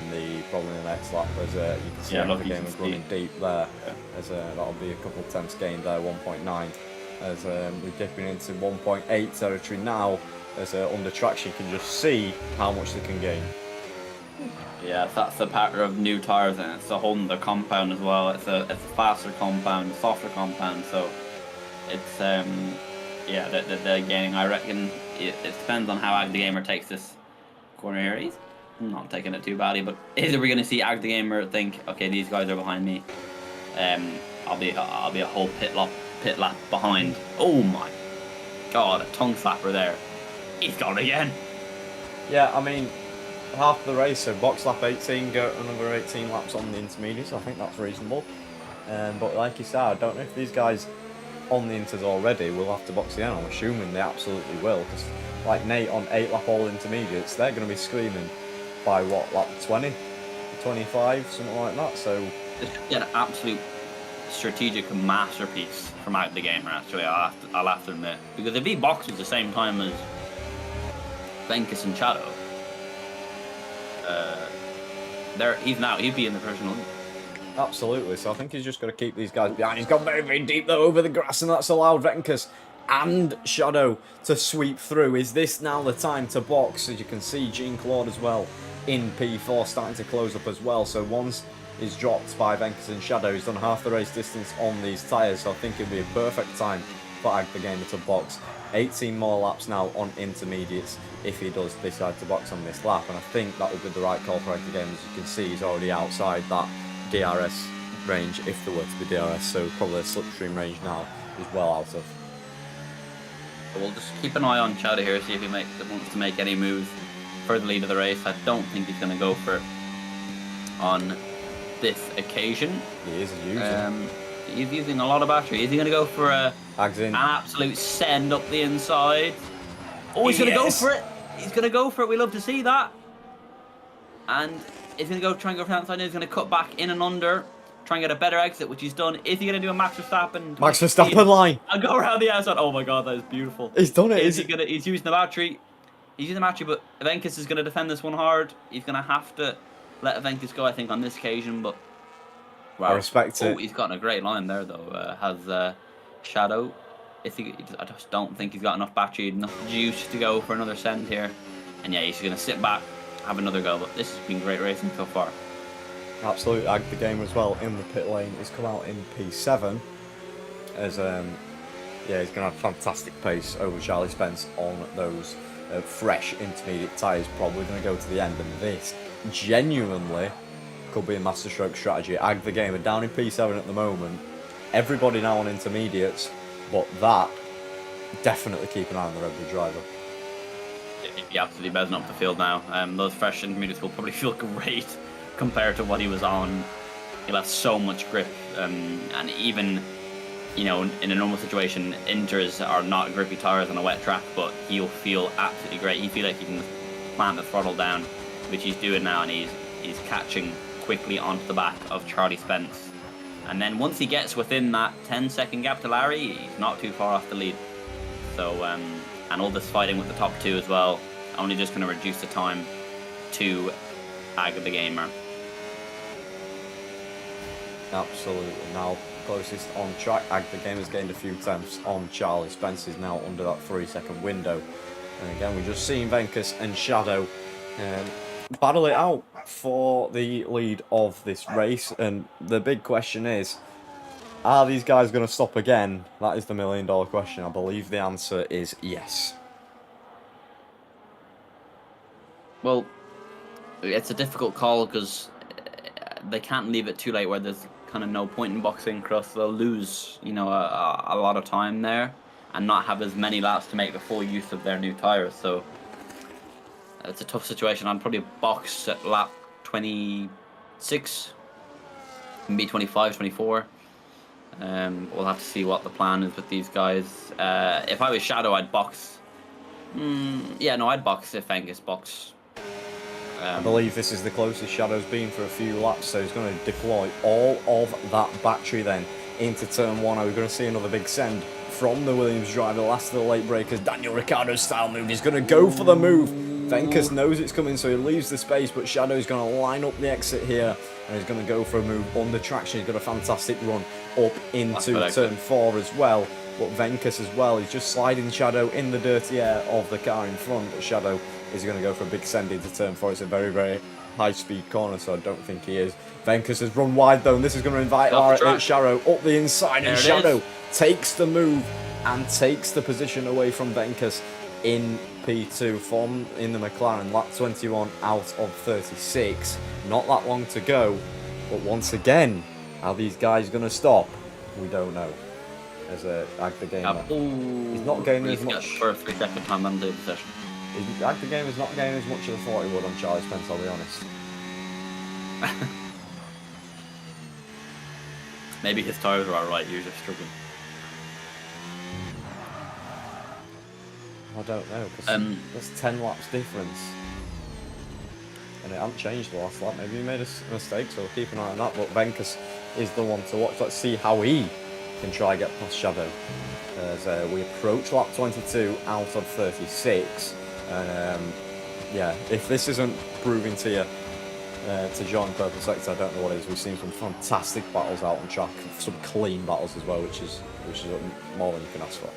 probably the next lap. As you can see, Ag the Gamer running deep there. As that'll be a couple of tenths gained there, 1.9. As we're dipping into 1.8 territory now. As under traction, you can just see how much they can gain. Yeah, that's the pattern of new tyres, and it's a whole other compound as well. It's a faster compound, a softer compound, so it's they're gaining. I reckon it depends on how Ag the Gamer takes this corner here. He's not taking it too badly, but is we going to see Ag the Gamer think, okay, these guys are behind me? I'll be a whole pit lap behind. Oh my god, a tongue slapper there. He's gone again. Yeah, I mean, half the race, so box lap 18, go another 18 laps on the intermediates. I think that's reasonable. But like you said, I don't know if these guys on the inters already will have to box again. I'm assuming they absolutely will, because like Nate on 8 lap all intermediates, they're going to be screaming by what, lap 20, 25, something like that. So this could be an absolute strategic masterpiece from Ag the Gamer. Actually, I'll have to admit, because if he boxes at the same time as Venkus and Shadow, he'd be in the provisional. Absolutely. So I think he's just got to keep these guys behind. He's gone very, very deep though over the grass, and that's allowed Venkus and Shadow to sweep through. Is this now the time to box? As you can see, Jean Claude as well in P4 starting to close up as well. So once is dropped by Venkus and Shadow, he's done half the race distance on these tyres. So I think it'd be a perfect time for Ag the Gamer to box. 18 more laps now on intermediates if he does decide to box on this lap, and I think that would be the right call for Ag the Gamer. As you can see, he's already outside that DRS range if there were to be DRS, so probably a slipstream range now is well out of. So we'll just keep an eye on Chowder here, see if he wants to make any moves for the lead of the race. I don't think he's going to go for it on this occasion. He is using. He's using a lot of battery. Is he going to go for an Ags in. absolute send up the inside? Oh, he's going to go for it. He's going to go for it. We love to see that. And he's going to try and go for the outside. He's going to cut back in and under, try and get a better exit, which he's done. Is he going to do a Max Verstappen? Max Verstappen line. I'll go around the outside. Oh my god, that is beautiful. He's done it. He's using the battery. He's using the battery, but Venkus is going to defend this one hard. He's going to have to let Venkus go, I think, on this occasion. But wow. I respect it. Oh, he's gotten a great line there, though. Has Shadow. I just don't think he's got enough battery, enough juice to go for another send here. And yeah, he's going to sit back, have another go. But this has been great racing so far. Absolutely, Ag the game as well in the pit lane. He's come out in P7 as yeah, he's going to have fantastic pace over Charlie Spence on those fresh intermediate tyres. Probably going to go to the end, and this genuinely could be a master stroke strategy. Ag the game are down in P7 at the moment. Everybody now on intermediates, but that definitely keep an eye on the Red Bull driver. He'd be absolutely bezzing up the field now. Those fresh intermediates will probably feel great compared to what he was on. He'll have so much grip, and even, you know, in a normal situation, inters are not grippy tyres on a wet track, but he'll feel absolutely great. He feels like he can plant the throttle down, which he's doing now, and he's catching quickly onto the back of Charlie Spence. And then once he gets within that 10-second gap to Larry, he's not too far off the lead. So, and all this fighting with the top two as well, only just going to reduce the time to Ag the Gamer. Absolutely. Now closest on track, Ag the game has gained a few tenths on Charlie Spence, is now under that 3-second window. And again, we've just seen Venkus and Shadow battle it out for the lead of this race, and the big question is, are these guys going to stop again? That is the $1 million question. I believe the answer is yes. Well, it's a difficult call because they can't leave it too late where there's kind of no point in boxing across. They'll lose, you know, a lot of time there and not have as many laps to make the full use of their new tyres. So it's a tough situation. I'd probably box at lap 26, maybe 25, 24. We'll have to see what the plan is with these guys. If I was Shadow, I'd box. Yeah, no, I'd box if Venkus box. I believe this is the closest Shadow's been for a few laps, so he's going to deploy all of that battery then into turn one. We're going to see another big send from the Williams driver, last of the late breakers. Daniel Ricciardo's style move. He's going to go for the move. Venkus knows it's coming, so he leaves the space, but Shadow's going to line up the exit here, and he's going to go for a move under traction. He's got a fantastic run up into turn four as well. But Venkus as well, he's just sliding Shadow in the dirty air of the car in front, but Shadow is going to go for a big send into turn four. It's a very, very high-speed corner, so I don't think he is. Venkus has run wide, though, and this is going to invite Shadow up the inside, and Shadow takes the move and takes the position away from Venkus in P2 from in the McLaren. Lap 21 out of 36. Not that long to go, but once again, are these guys going to stop? We don't know. As Ag the Gamer, he's not gaining as much. For a 3-second time under the session. Ag the Gamer's not gaining as much as I thought he would on Charlie Spence, I'll be honest. Maybe his tyres are alright, you're just struggling. I don't know, because there's 10 laps difference. And it hasn't changed the last lap. Maybe he made a mistake, so we'll keep an eye on that. But Venkus is the one to watch. Let's see how he can try and get past Shadow. As we approach lap 22 out of 36. And yeah, if this isn't proving to you to join Purple Sector, I don't know what it is. We've seen some fantastic battles out on track, some clean battles as well, which is more than you can ask for.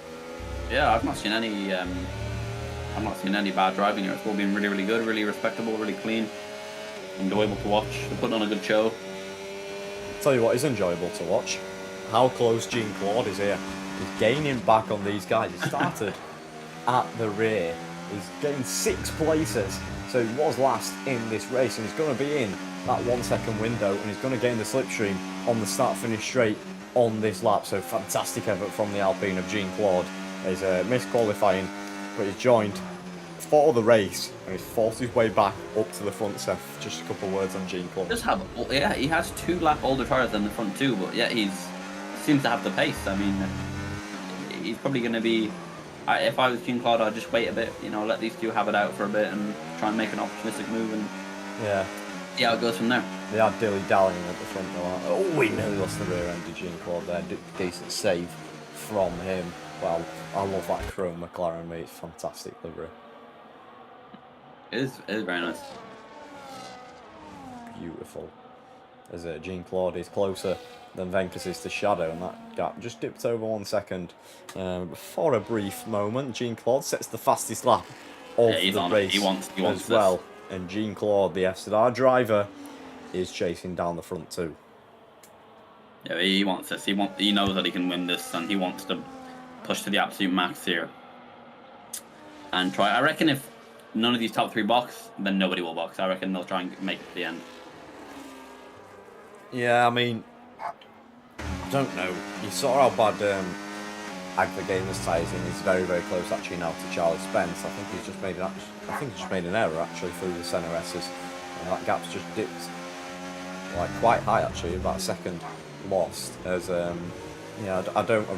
Yeah, I've not seen any. I've not seen any bad driving here. It's all been really, really good, really respectable, really clean, enjoyable to watch. They're putting on a good show. Tell you what is enjoyable to watch. How close Jean-Claude is here. He's gaining back on these guys. He started at the rear. He's gained 6 places. So he was last in this race, and he's going to be in that 1 second window, and he's going to gain the slipstream on the start-finish straight on this lap. So fantastic effort from the Alpine of Jean-Claude. He's missed qualifying, but he's joined for the race and he's forced his way back up to the front. Seth, just a couple of words on Jean-Claude. He has 2 lap older tyres than the front 2, but yeah, seems to have the pace. I mean, he's probably going to be. If I was Jean-Claude, I'd just wait a bit, let these 2 have it out for a bit and try and make an opportunistic move and see how it goes from there. They are dilly-dallying at the front though. Oh, we nearly lost the rear end of Jean-Claude there. Decent save from him. Well, I love that chrome McLaren, mate. It's fantastic livery. It is very nice. Beautiful. As Jean-Claude is closer than Venkus is to Shadow, and that gap just dipped over 1 second. For a brief moment, Jean-Claude sets the fastest lap of the race he wants as well. This. And Jean-Claude, the FZR driver, is chasing down the front 2. Yeah, he wants this. He knows that he can win this, and he wants to push to the absolute max here. And try. I reckon if none of these top 3 box, then nobody will box. I reckon they'll try and make it to the end. Yeah, I mean, I don't know. You saw how bad Agfa Gamer's tyres in. He's very, very close actually now to Charlie Spence. I think he's just made an error actually through the centre S's, and that gap's just dipped like quite high actually, about a second lost. As I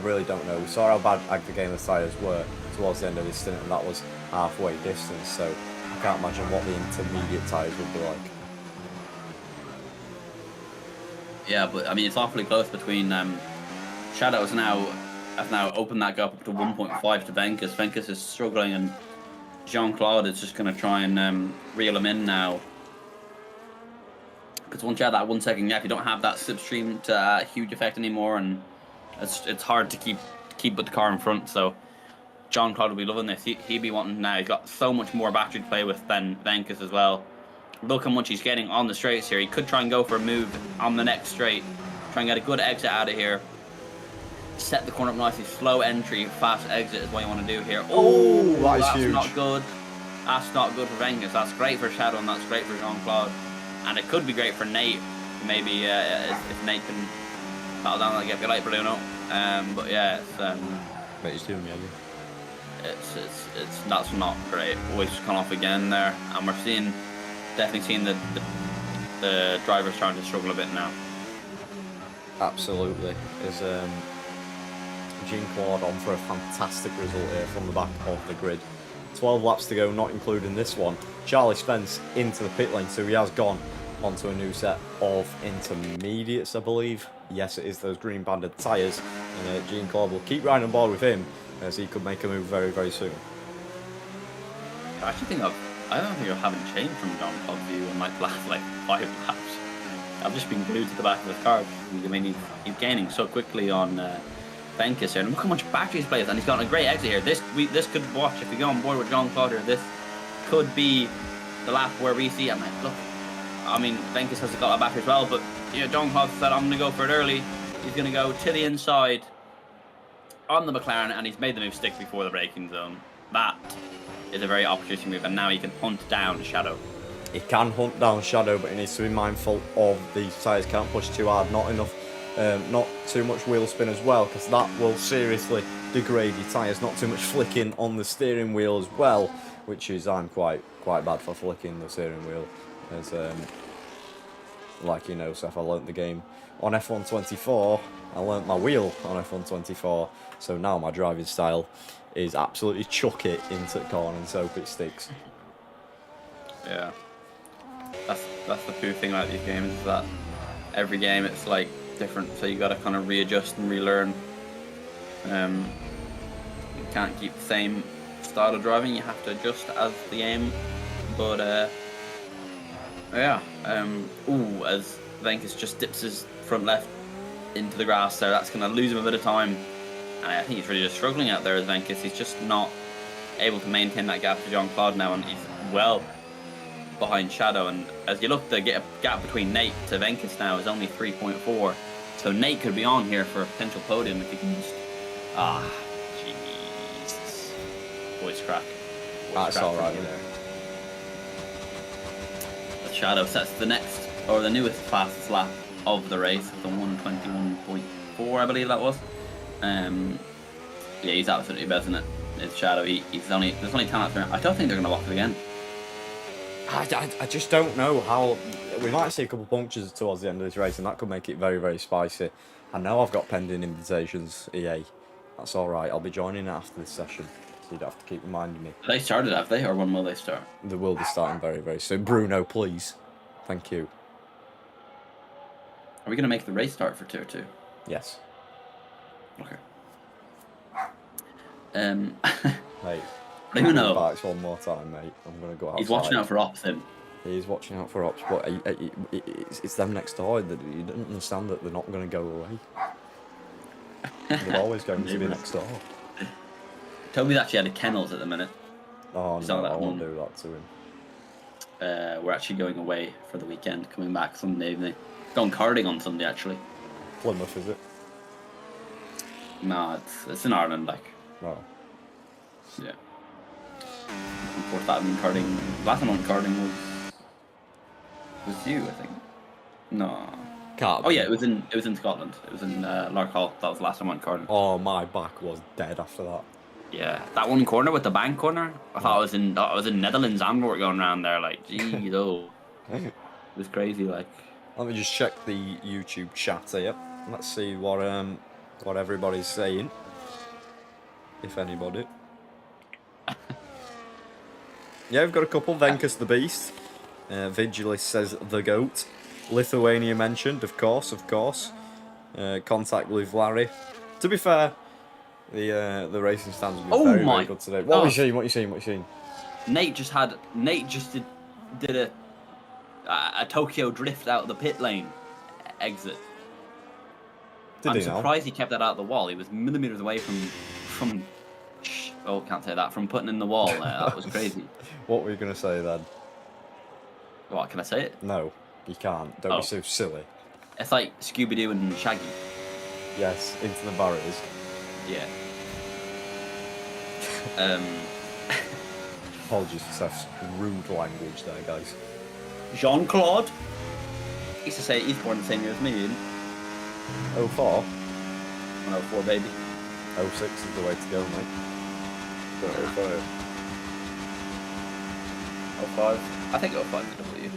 really don't know. We saw how bad Agfa Gamer's tyres were towards the end of this stint, and that was halfway distance. So I can't imagine what the intermediate tyres would be like. Yeah, but I mean it's awfully close between Shadow has now opened that gap up to 1.5 to Venkus. Venkus is struggling, and Jean-Claude is just going to try and reel him in now. Because once you have that 1 second gap, you don't have that slipstream to huge effect anymore, and it's hard to keep with the car in front. So Jean-Claude will be loving this. He'd be wanting now. He's got so much more battery to play with than Venkus as well. Look how much he's getting on the straights here. He could try and go for a move on the next straight. Try and get a good exit out of here. Set the corner up nicely. Slow entry, fast exit is what you want to do here. Oh, that's huge. Not good. That's not good for Venkus. That's great for Shadow, and that's great for Jean-Claude. And it could be great for Nate. Maybe if Nate can battle down that gap. You like Bruno. But yeah, But he's doing me again. That's not great. Always come off again there, and we're definitely seeing the drivers trying to struggle a bit now. Absolutely. Is Jean-Claude on for a fantastic result here from the back of the grid. 12 laps to go, not including this one. Charlie Spence into the pit lane, so he has gone onto a new set of intermediates, I believe. Yes, it is those green banded tyres, and Jean-Claude will keep riding on board with him as he could make a move very, very soon. I don't think I haven't changed from Jean-Claude's view in the last 5 laps. I've just been glued to the back of his car. I mean, he's gaining so quickly on Venkus here. And look how much battery he's played, and he's got a great exit here. This could watch, if we go on board with Jean-Claude here, this could be the lap where we see, look, I mean, Venkus has got a battery as well, but Jean-Claude said, I'm going to go for it early. He's going to go to the inside on the McLaren, and he's made the move stick before the braking zone. That is a very opportunistic move, and now he can hunt down Shadow. He can hunt down Shadow, but he needs to be mindful of these tyres. Can't push too hard, not too much wheel spin as well, because that will seriously degrade your tyres. Not too much flicking on the steering wheel as well, which is, I'm quite bad for flicking the steering wheel. As like Seth, I learnt the game on F1 24. I learnt my wheel on F1 24, so now my driving style is absolutely chuck it into the corner and hope it sticks. Yeah, that's the cool thing about these games, is that every game it's like different, so you got to kind of readjust and relearn. You can't keep the same style of driving, you have to adjust as the game. But as Venkus just dips his front left into the grass there, that's going to lose him a bit of time. And I think he's really just struggling out there as Venkus. He's just not able to maintain that gap to Jean-Claude now, and he's well behind Shadow. And as you look, the gap between Nate to Venkus now is only 3.4. So Nate could be on here for a potential podium if he can just... Jesus. Voice crack. That's alright there. Shadow sets the newest fastest lap of the race, the 121.4, I believe that was. Yeah, he's absolutely bezzing it. It's Shadow. There's only 10 laps around. I don't think they're going to lock it again. I just don't know how. We might see a couple of punctures towards the end of this race, and that could make it very, very spicy. I know I've got pending invitations, EA. That's all right. I'll be joining after this session, so you'd have to keep reminding me. They started, have they, or when will they start? They will be starting very, very soon. Bruno, please. Thank you. Are we going to make the race start for Tier 2? Yes. Okay. Mate. I don't even know. Backs one more time, mate. I'm going to go outside. He's watching out for ops, him. He's watching out for ops, but it's them next door. That you don't understand that they're not going to go away. They're always going to be next door. Toby's actually out of kennels at the minute. Oh, He's no, on that I won't one. do that to him. We're actually going away for the weekend, coming back Sunday evening. Going karting on Sunday, actually. Plymouth, is it? No, it's in Ireland, like. No. Yeah. Of course, that mean karting. Last time on karting was you, I think. No. Can't Oh be. yeah, it was in Scotland. It was in Lark Hall. That was the last time I went karting. Oh, my back was dead after that. Yeah, that one corner with the bank corner. I thought I was in Netherlands and we're going around there. Like, geez, oh, it was crazy. Like, Let me just check the YouTube chat here. Let's see what everybody's saying. If anybody. Yeah, we've got a couple. Venkus the Beast. Vigilis says the GOAT. Lithuania mentioned, of course. Contact with Larry. To be fair, the racing stands have been very, very good today. What are you seeing? What are you seeing? Nate just did a Tokyo drift out of the pit lane exit. I'm surprised he kept that out of the wall. He was millimeters away from can't say that, from putting in the wall. That was crazy. What were you going to say then? What, can I say it? No, you can't. Don't be so silly. It's like Scooby-Doo and Shaggy. Yes, into the barriers. Yeah. Apologies for Seth's rude language there, guys. Jean-Claude. He used to say he's born the same year as me, isn't he? 04? 104, baby. 06 is the way to go, mate. 05. 05. I think 05 is W.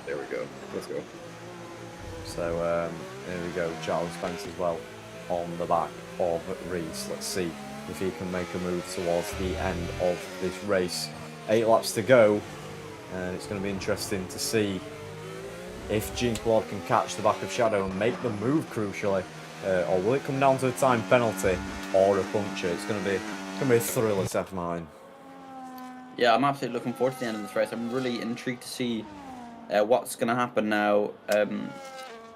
There we go. Let's go. So, here we go. Charles Spence as well on the back of Reese. Let's see if he can make a move towards the end of this race. 8 laps to go, and it's going to be interesting to see if Jean-Claude can catch the back of Shadow and make the move, crucially. Or will it come down to a time penalty or a puncture? It's going to be a thriller, Seth mine. Yeah, I'm absolutely looking forward to the end of this race. I'm really intrigued to see what's going to happen now.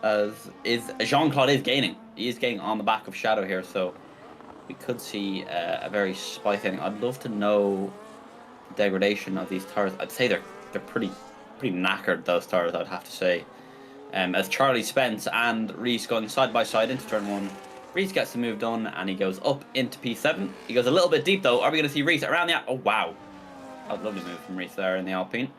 Jean-Claude is gaining. He is gaining on the back of Shadow here, so we could see a very spicy thing. I'd love to know the degradation of these tires. I'd say they're pretty knackered, those tires, I'd have to say. As Charlie Spence and Reese going side by side into turn 1. Reese gets the move done and he goes up into P7. He goes a little bit deep though. Are we going to see Reese around the... Oh, wow. That was a lovely move from Reese there in the Alpine.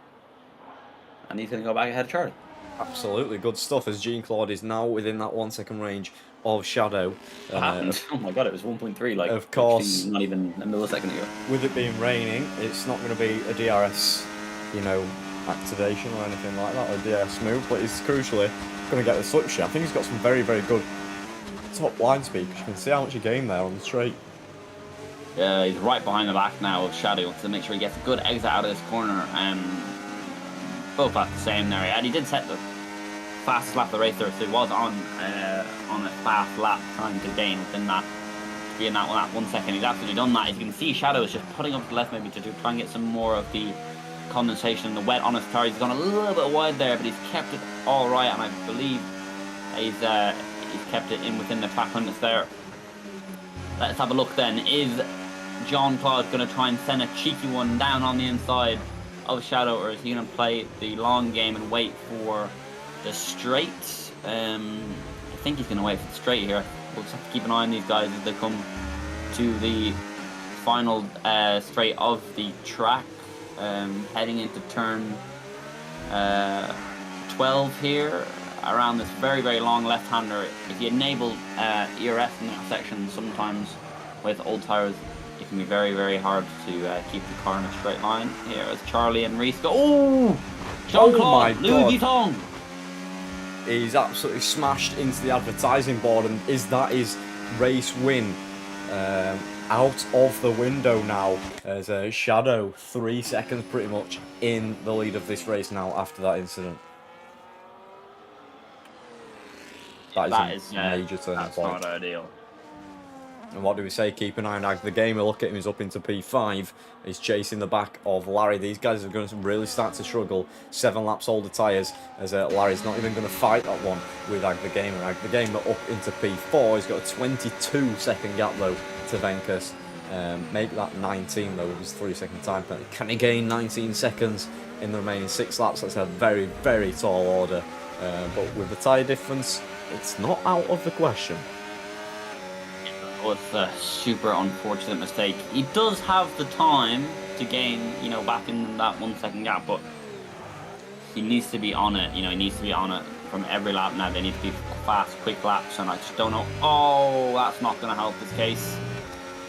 And he's going to go back ahead of Charlie. Absolutely good stuff, as Jean-Claude is now within that 1 second range of Shadow. What happened? Oh my god, it was 1.3, like, of course, not even a millisecond ago. With it being raining, it's not going to be a DRS, activation or anything like that, or a DRS move, but he's crucially going to get the slip shot. I think he's got some very, very good top line speed, because you can see how much he gained there on the straight. Yeah, he's right behind the back now of Shadow to make sure he gets a good exit out of this corner. Both at the same there, and he did set the fastest lap of the race there, so he was on a fast lap trying to gain within that, to be in that 1 second. He's absolutely done that. As you can see, Shadow is just putting up to the left maybe to try and get some more of the condensation and the wet on his tire. He's gone a little bit wide there, but he's kept it all right, and I believe he's kept it in within the track limits there. Let's have a look then. Is Jean-Claude going to try and send a cheeky one down on the inside of Shadow, or is he going to play the long game and wait for the straight? I think he's going to wait for the straight here. We'll just have to keep an eye on these guys as they come to the final straight of the track, heading into turn 12 here. around this very, very long left-hander. If you enable ERS in that section, sometimes with old tyres, it can be very, very hard to keep the car in a straight line. Here as Charlie and Reese go. Oh! Jean-Claude, Louis Vuitton! He's absolutely smashed into the advertising board, and is that his race win out of the window now, as Shadow 3 seconds pretty much in the lead of this race now after that incident. That is a major turning that's point. Not ideal. And what do we say? Keep an eye on Ag the Gamer. Look at him, he's up into P5. He's chasing the back of Larry. These guys are going to really start to struggle. 7 laps older tyres, as Larry's not even going to fight that one with Ag the Gamer. Ag the Gamer up into P4. He's got a 22-second gap though to Venkus. Maybe that 19 though with his 3-second time penalty. Can he gain 19 seconds in the remaining 6 laps? That's a very, very tall order. But with the tyre difference, it's not out of the question. Was a super unfortunate mistake. He does have the time to gain, back in that 1 second gap, but he needs to be on it. He needs to be on it from every lap now. They need to be fast, quick laps, and I just don't know. Oh, that's not going to help his case.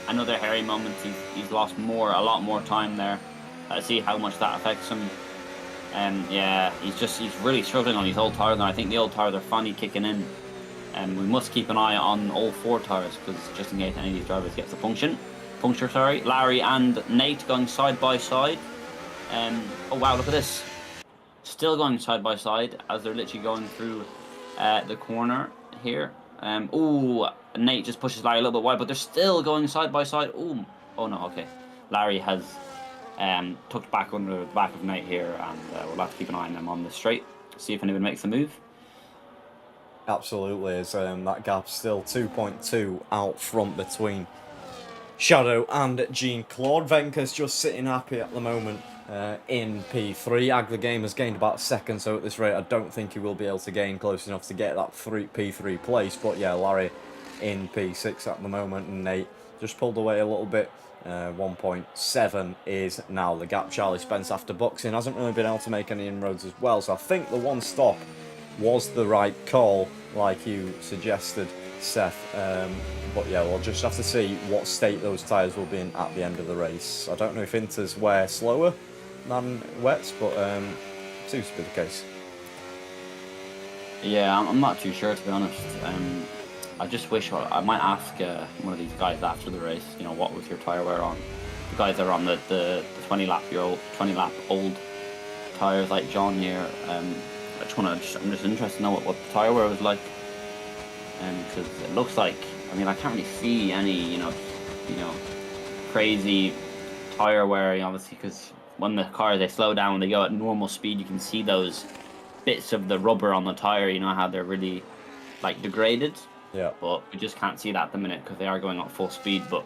Another hairy moment. He's lost a lot more time there. Let's see how much that affects him. Yeah, he's really struggling on his old tyres, and I think the old tyres are finally kicking in. And we must keep an eye on all 4 tyres, because just in case any of these drivers gets a puncture. Larry and Nate going side by side. Oh wow, look at this! Still going side by side as they're literally going through the corner here. Oh, Nate just pushes Larry a little bit wide, but they're still going side by side. Oh no, okay. Larry has tucked back under the back of Nate here, and we'll have to keep an eye on them on the straight. See if anyone makes a move. Absolutely, as that gap's still 2.2 out front between Shadow and Jean-Claude. Venkus just sitting happy at the moment in P3. Ag the Game has gained about a second, so at this rate I don't think he will be able to gain close enough to get that P3 place. But yeah, Larry in P6 at the moment, and Nate just pulled away a little bit. 1.7 is now the gap. Charlie Spence, after boxing, hasn't really been able to make any inroads as well, so I think the one stop was the right call, like you suggested, Seth. But yeah, we'll just have to see what state those tyres will be in at the end of the race. I don't know if Inters wear slower than wets, but seems to be the case. Yeah, I'm not too sure, to be honest. I just wish I might ask one of these guys after the race, what was your tyre wear on? The guys that are on the 20 lap old tyres, like John here. I'm just interested to know what the tyre wear was like, because it looks like, I can't really see any, crazy tyre wear, obviously, because when the cars, they slow down, when they go at normal speed, you can see those bits of the rubber on the tyre, how they're really, degraded. Yeah. But we just can't see that at the minute, because they are going at full speed, but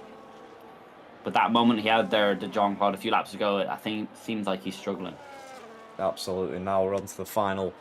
that moment he had there, the Jean-Claude, a few laps ago, I think it seems like he's struggling. Absolutely. Now we're on to the final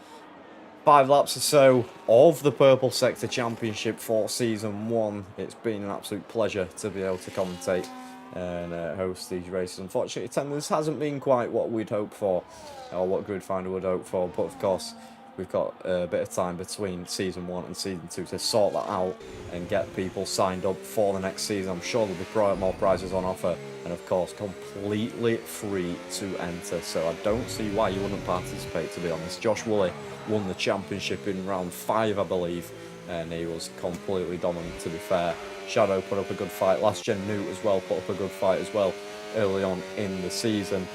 5 laps or so of the Purple Sector Championship for Season 1. It's been an absolute pleasure to be able to commentate and host these races. Unfortunately, attendance hasn't been quite what we'd hoped for, or what Gridfinder would hope for, but of course, we've got a bit of time between Season 1 and Season 2 to sort that out and get people signed up for the next season. I'm sure there'll be more prizes on offer, and of course completely free to enter, so I don't see why you wouldn't participate, to be honest. Josh Woolley won the championship in round 5, I believe, and he was completely dominant, to be fair. Shadow put up a good fight. Last Gen Newt as well put up a good fight as well early on in the season.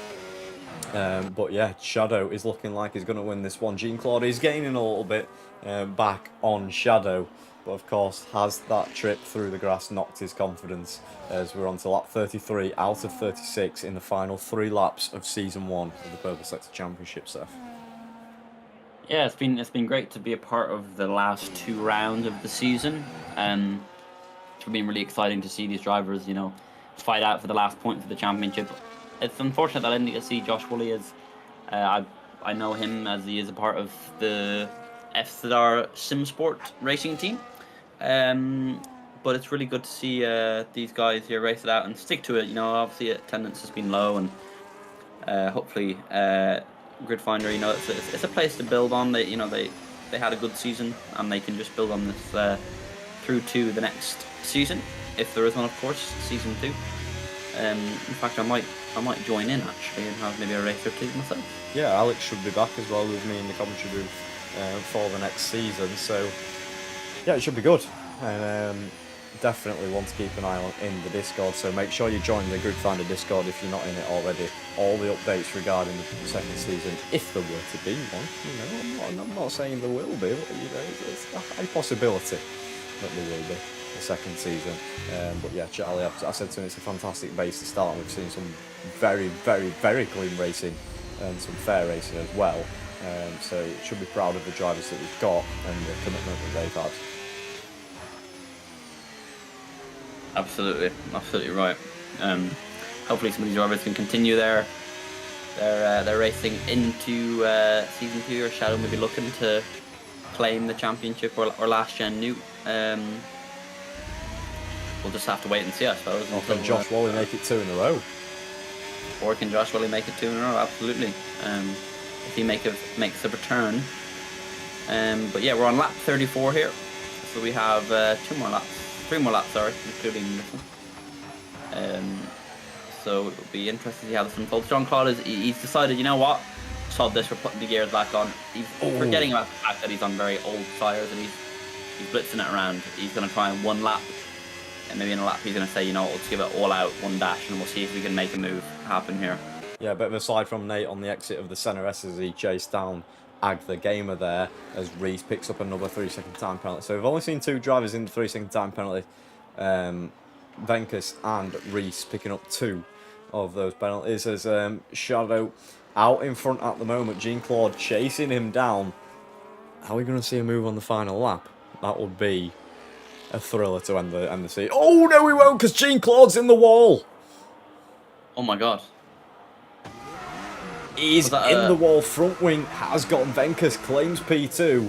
But yeah, Shadow is looking like he's going to win this one. Jean-Claude is gaining a little bit back on Shadow, but of course has that trip through the grass knocked his confidence, as we're on to lap 33 out of 36 in the final 3 laps of Season 1 of the Purple Sector Championship, Seth. Yeah, it's been great to be a part of the last 2 rounds of the season. It's been really exciting to see these drivers, fight out for the last point for the championship. It's unfortunate that I didn't get to see Josh Woolley, as I know him as he is a part of the F-Star SimSport racing team. But it's really good to see these guys here race it out and stick to it. Obviously attendance has been low, and hopefully Gridfinder, it's a place to build on. They they had a good season, and they can just build on this through to the next season, if there is one, of course, season 2. In fact, I might join in actually and have maybe a race or two myself. Yeah, Alex should be back as well with me in the commentary booth for the next season. So yeah, it should be good. And definitely want to keep an eye on in the Discord. So make sure you join the Grid Finder Discord if you're not in it already. All the updates regarding the second season, if there were to be one. You know, I'm not saying there will be, but you know, it's a high possibility that there will be the second season. But yeah, Charlie, I said to him, it's a fantastic base to start, and we've seen some very, very, very clean racing and some fair racing as well. So it should be proud of the drivers that we've got and the commitment that they've had. Absolutely right. Hopefully some of these drivers can continue their racing into season 2, or Shadow maybe looking to claim the championship or last gen new. We'll just have to wait and see, I suppose. Or can Josh Wally make it 2 in a row? Or can Josh Wally make it 2 in a row? Absolutely. If he makes a return. But yeah, we're on lap 34 here, so we have 3 more laps, including this one. So it will be interesting to see how this unfolds. Jean-Claude he's decided, you know what? Sod this, we're putting the gears back on. He's forgetting about the fact that he's on very old tyres and he's blitzing it around. He's going to try and one lap, and maybe in a lap he's going to say, you know what, let's give it all out, one dash, and we'll see if we can make a move happen here. Yeah, a bit of a slide from Nate on the exit of the centre S as he chased down Ag the Gamer there, as Reese picks up another 3-second time penalty. So we've only seen 2 drivers in the 3-second time penalty. Venkus and Reese picking up 2 of those penalties as Shadow out in front at the moment. Jean-Claude chasing him down. Are we going to see a move on the final lap? That would be a thriller to end the season. Oh, no, we won't, because Jean-Claude's in the wall. Oh my god. He's in the wall. Front wing has got Venkus, claims P2.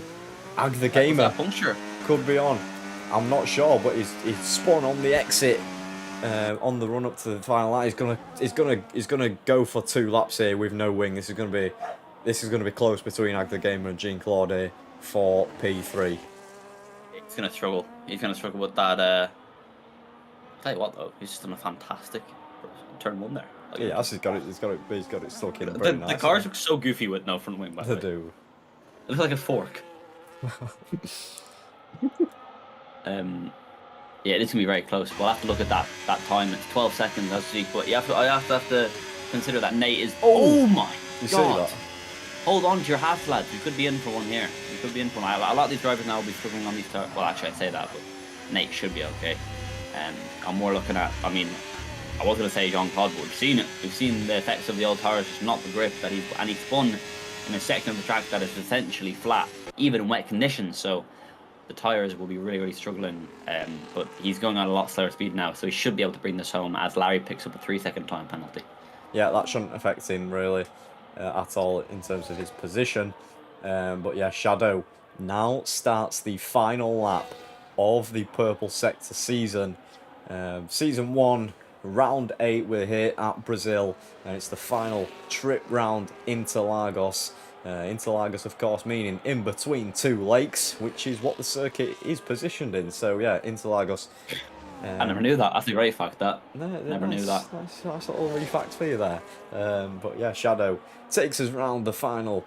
Ag the Gamer puncture could be on. I'm not sure, but he's spun on the exit on the run up to the final line. He's gonna go for 2 laps here with no wing. This is gonna be close between Ag the Gamer and Jean-Claude here for P3. He's gonna struggle. He's gonna struggle with that. Tell you what though, he's just done a fantastic turn 1 there. Like, yeah, he's got it stuck in. The cars look so goofy with no front wing. By the way. They do. It looks like a fork. Yeah, it's gonna be very close. We'll have to look at that time. It's 12 seconds as you see, but I have to consider that Nate is. Oh my you god! See that? Hold on to your hats, lads. You could be in for one here. You could be in for one. A lot of these drivers now will be struggling on these tires. Well, actually, I say that, but Nate should be okay. I'm more looking at. I mean, I was gonna say Jean-Claude, but we've seen it. We've seen the effects of the old tires, just not the grip that he spun in a section of the track that is essentially flat, even in wet conditions. So the tyres will be really struggling, but he's going at a lot slower speed now, so he should be able to bring this home as Larry picks up a 3-second time penalty. Yeah, that shouldn't affect him really at all in terms of his position. But yeah, Shadow now starts the final lap of the Purple Sector season. Season 1, round 8, we're here at Brazil, and it's the final trip round Interlagos. Interlagos, of course, meaning in between 2 lakes, which is what the circuit is positioned in. So yeah, Interlagos. I never knew that. That's a great fact. Never knew that. Nice little refact for you there. But yeah, Shadow takes us round the final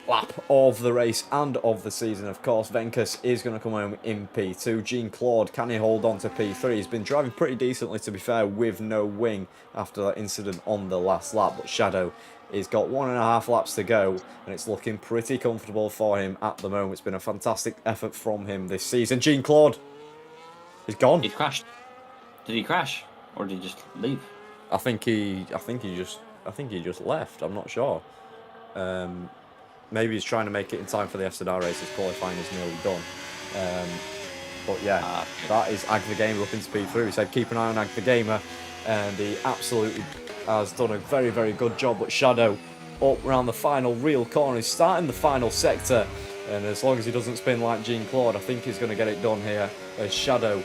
lap of the race and of the season. Of course, Venkus is going to come home in P2. Jean-Claude, can he hold on to P3? He's been driving pretty decently, to be fair, with no wing after that incident on the last lap. But Shadow, he's got 1.5 laps to go, and it's looking pretty comfortable for him at the moment. It's been a fantastic effort from him this season. Jean-Claude, he's gone. He's crashed. Did he crash, or did he just leave? I think he just left. I'm not sure. Maybe he's trying to make it in time for the Estadar race. His qualifying is nearly done. But yeah, that is Ag the Gamer looking to speed through. He said keep an eye on Ag the Gamer, and he absolutely has done a very good job. But Shadow up around the final real corner. He's starting the final sector, and as long as he doesn't spin like Jean-Claude, I think he's going to get it done here. As Shadow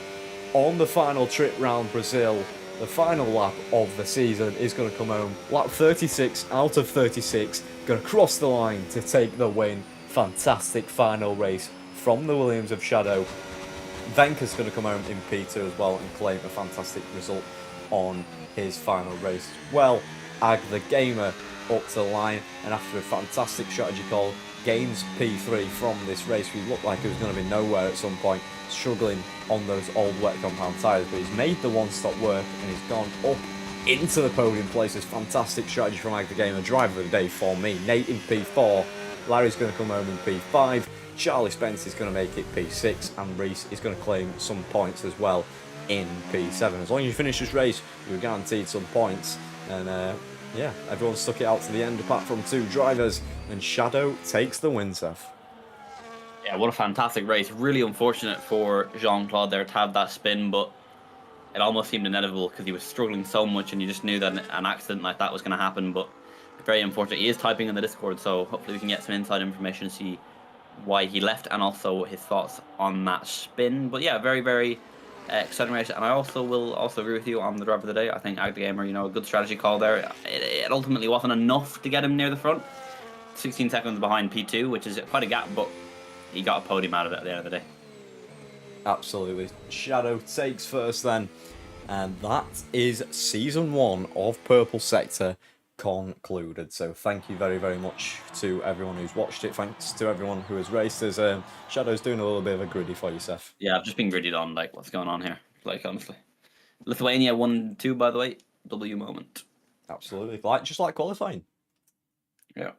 on the final trip round Brazil, the final lap of the season, is going to come home. Lap 36 out of 36, going to cross the line to take the win fantastic final race from the Williams of Shadow. Venka's going to come home in P2 as well and claim a fantastic result on his final race. Well, Ag the Gamer up to the line, and after a fantastic strategy call, gains P3 from this race. We looked like it was going to be nowhere at some point, struggling on those old wet compound tyres, but he's made the one-stop work and he's gone up into the podium places. Fantastic strategy from Ag the Gamer, driver of the day for me. Nate in P4, Larry's going to come home in P5, Charlie Spence is going to make it P6, and Reese is going to claim some points as well in P7. As long as you finish this race, you're guaranteed some points. And yeah, everyone stuck it out to the end apart from 2 drivers, and Shadow takes the win, Seth. Yeah, what a fantastic race. Really unfortunate for Jean-Claude there to have that spin, but it almost seemed inevitable because he was struggling so much and you just knew that an accident like that was going to happen. But very unfortunate. He is typing in the Discord, so hopefully we can get some inside information to see why he left and also his thoughts on that spin. But yeah, very, very exciting race. And I also will agree with you on the driver of the day. I think Ag the Gamer, a good strategy call there. It ultimately wasn't enough to get him near the front. 16 seconds behind P2, which is quite a gap, but he got a podium out of it at the end of the day. Absolutely. Shadow takes first then. And that is Season 1 of Purple Sector concluded. So thank you very, very much to everyone who's watched it. Thanks to everyone who has raced us. Shadow's doing a little bit of a griddy for you, Seth. Yeah, I've just been griddied on, what's going on here. Honestly. Lithuania 1-2, by the way. W moment. Absolutely. Just like qualifying. Yeah.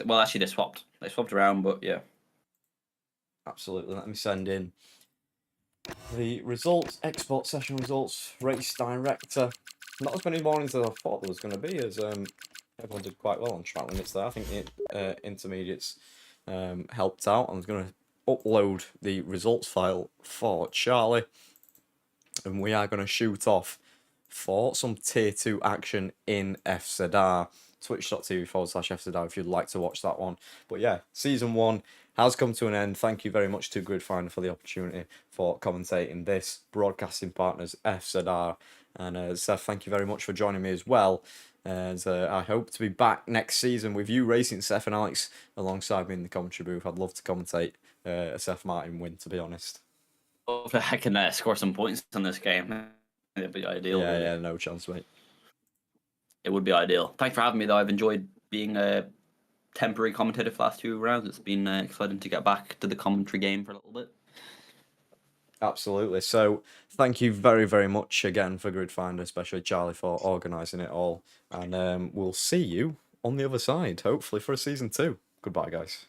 Well, actually, they swapped. They swapped around, but yeah. Absolutely. Let me send in the results, export session results, race director. Not as many mornings as I thought there was going to be, as everyone did quite well on track limits there. I think intermediates helped out. I'm going to upload the results file for Charlie, and we are going to shoot off for some tier 2 action in FZR. Twitch.tv/FZR if you'd like to watch that one. But yeah, Season 1 has come to an end. Thank you very much to Gridfinder for the opportunity for commentating this. Broadcasting partners, FZR. And Seth, thank you very much for joining me as well. As I hope to be back next season with you racing Seth and Alex alongside me in the commentary booth. I'd love to commentate a Seth Martin win, to be honest. Hopefully I can score some points in this game. It'd be ideal. Yeah, really. yeah, no chance, mate. It would be ideal. Thanks for having me, though. I've enjoyed being a temporary commentator for the last 2 rounds. It's been exciting to get back to the commentary game for a little bit. Absolutely. So thank you very, very much again for Gridfinder, especially Charlie for organising it all. And we'll see you on the other side, hopefully for a Season 2. Goodbye, guys.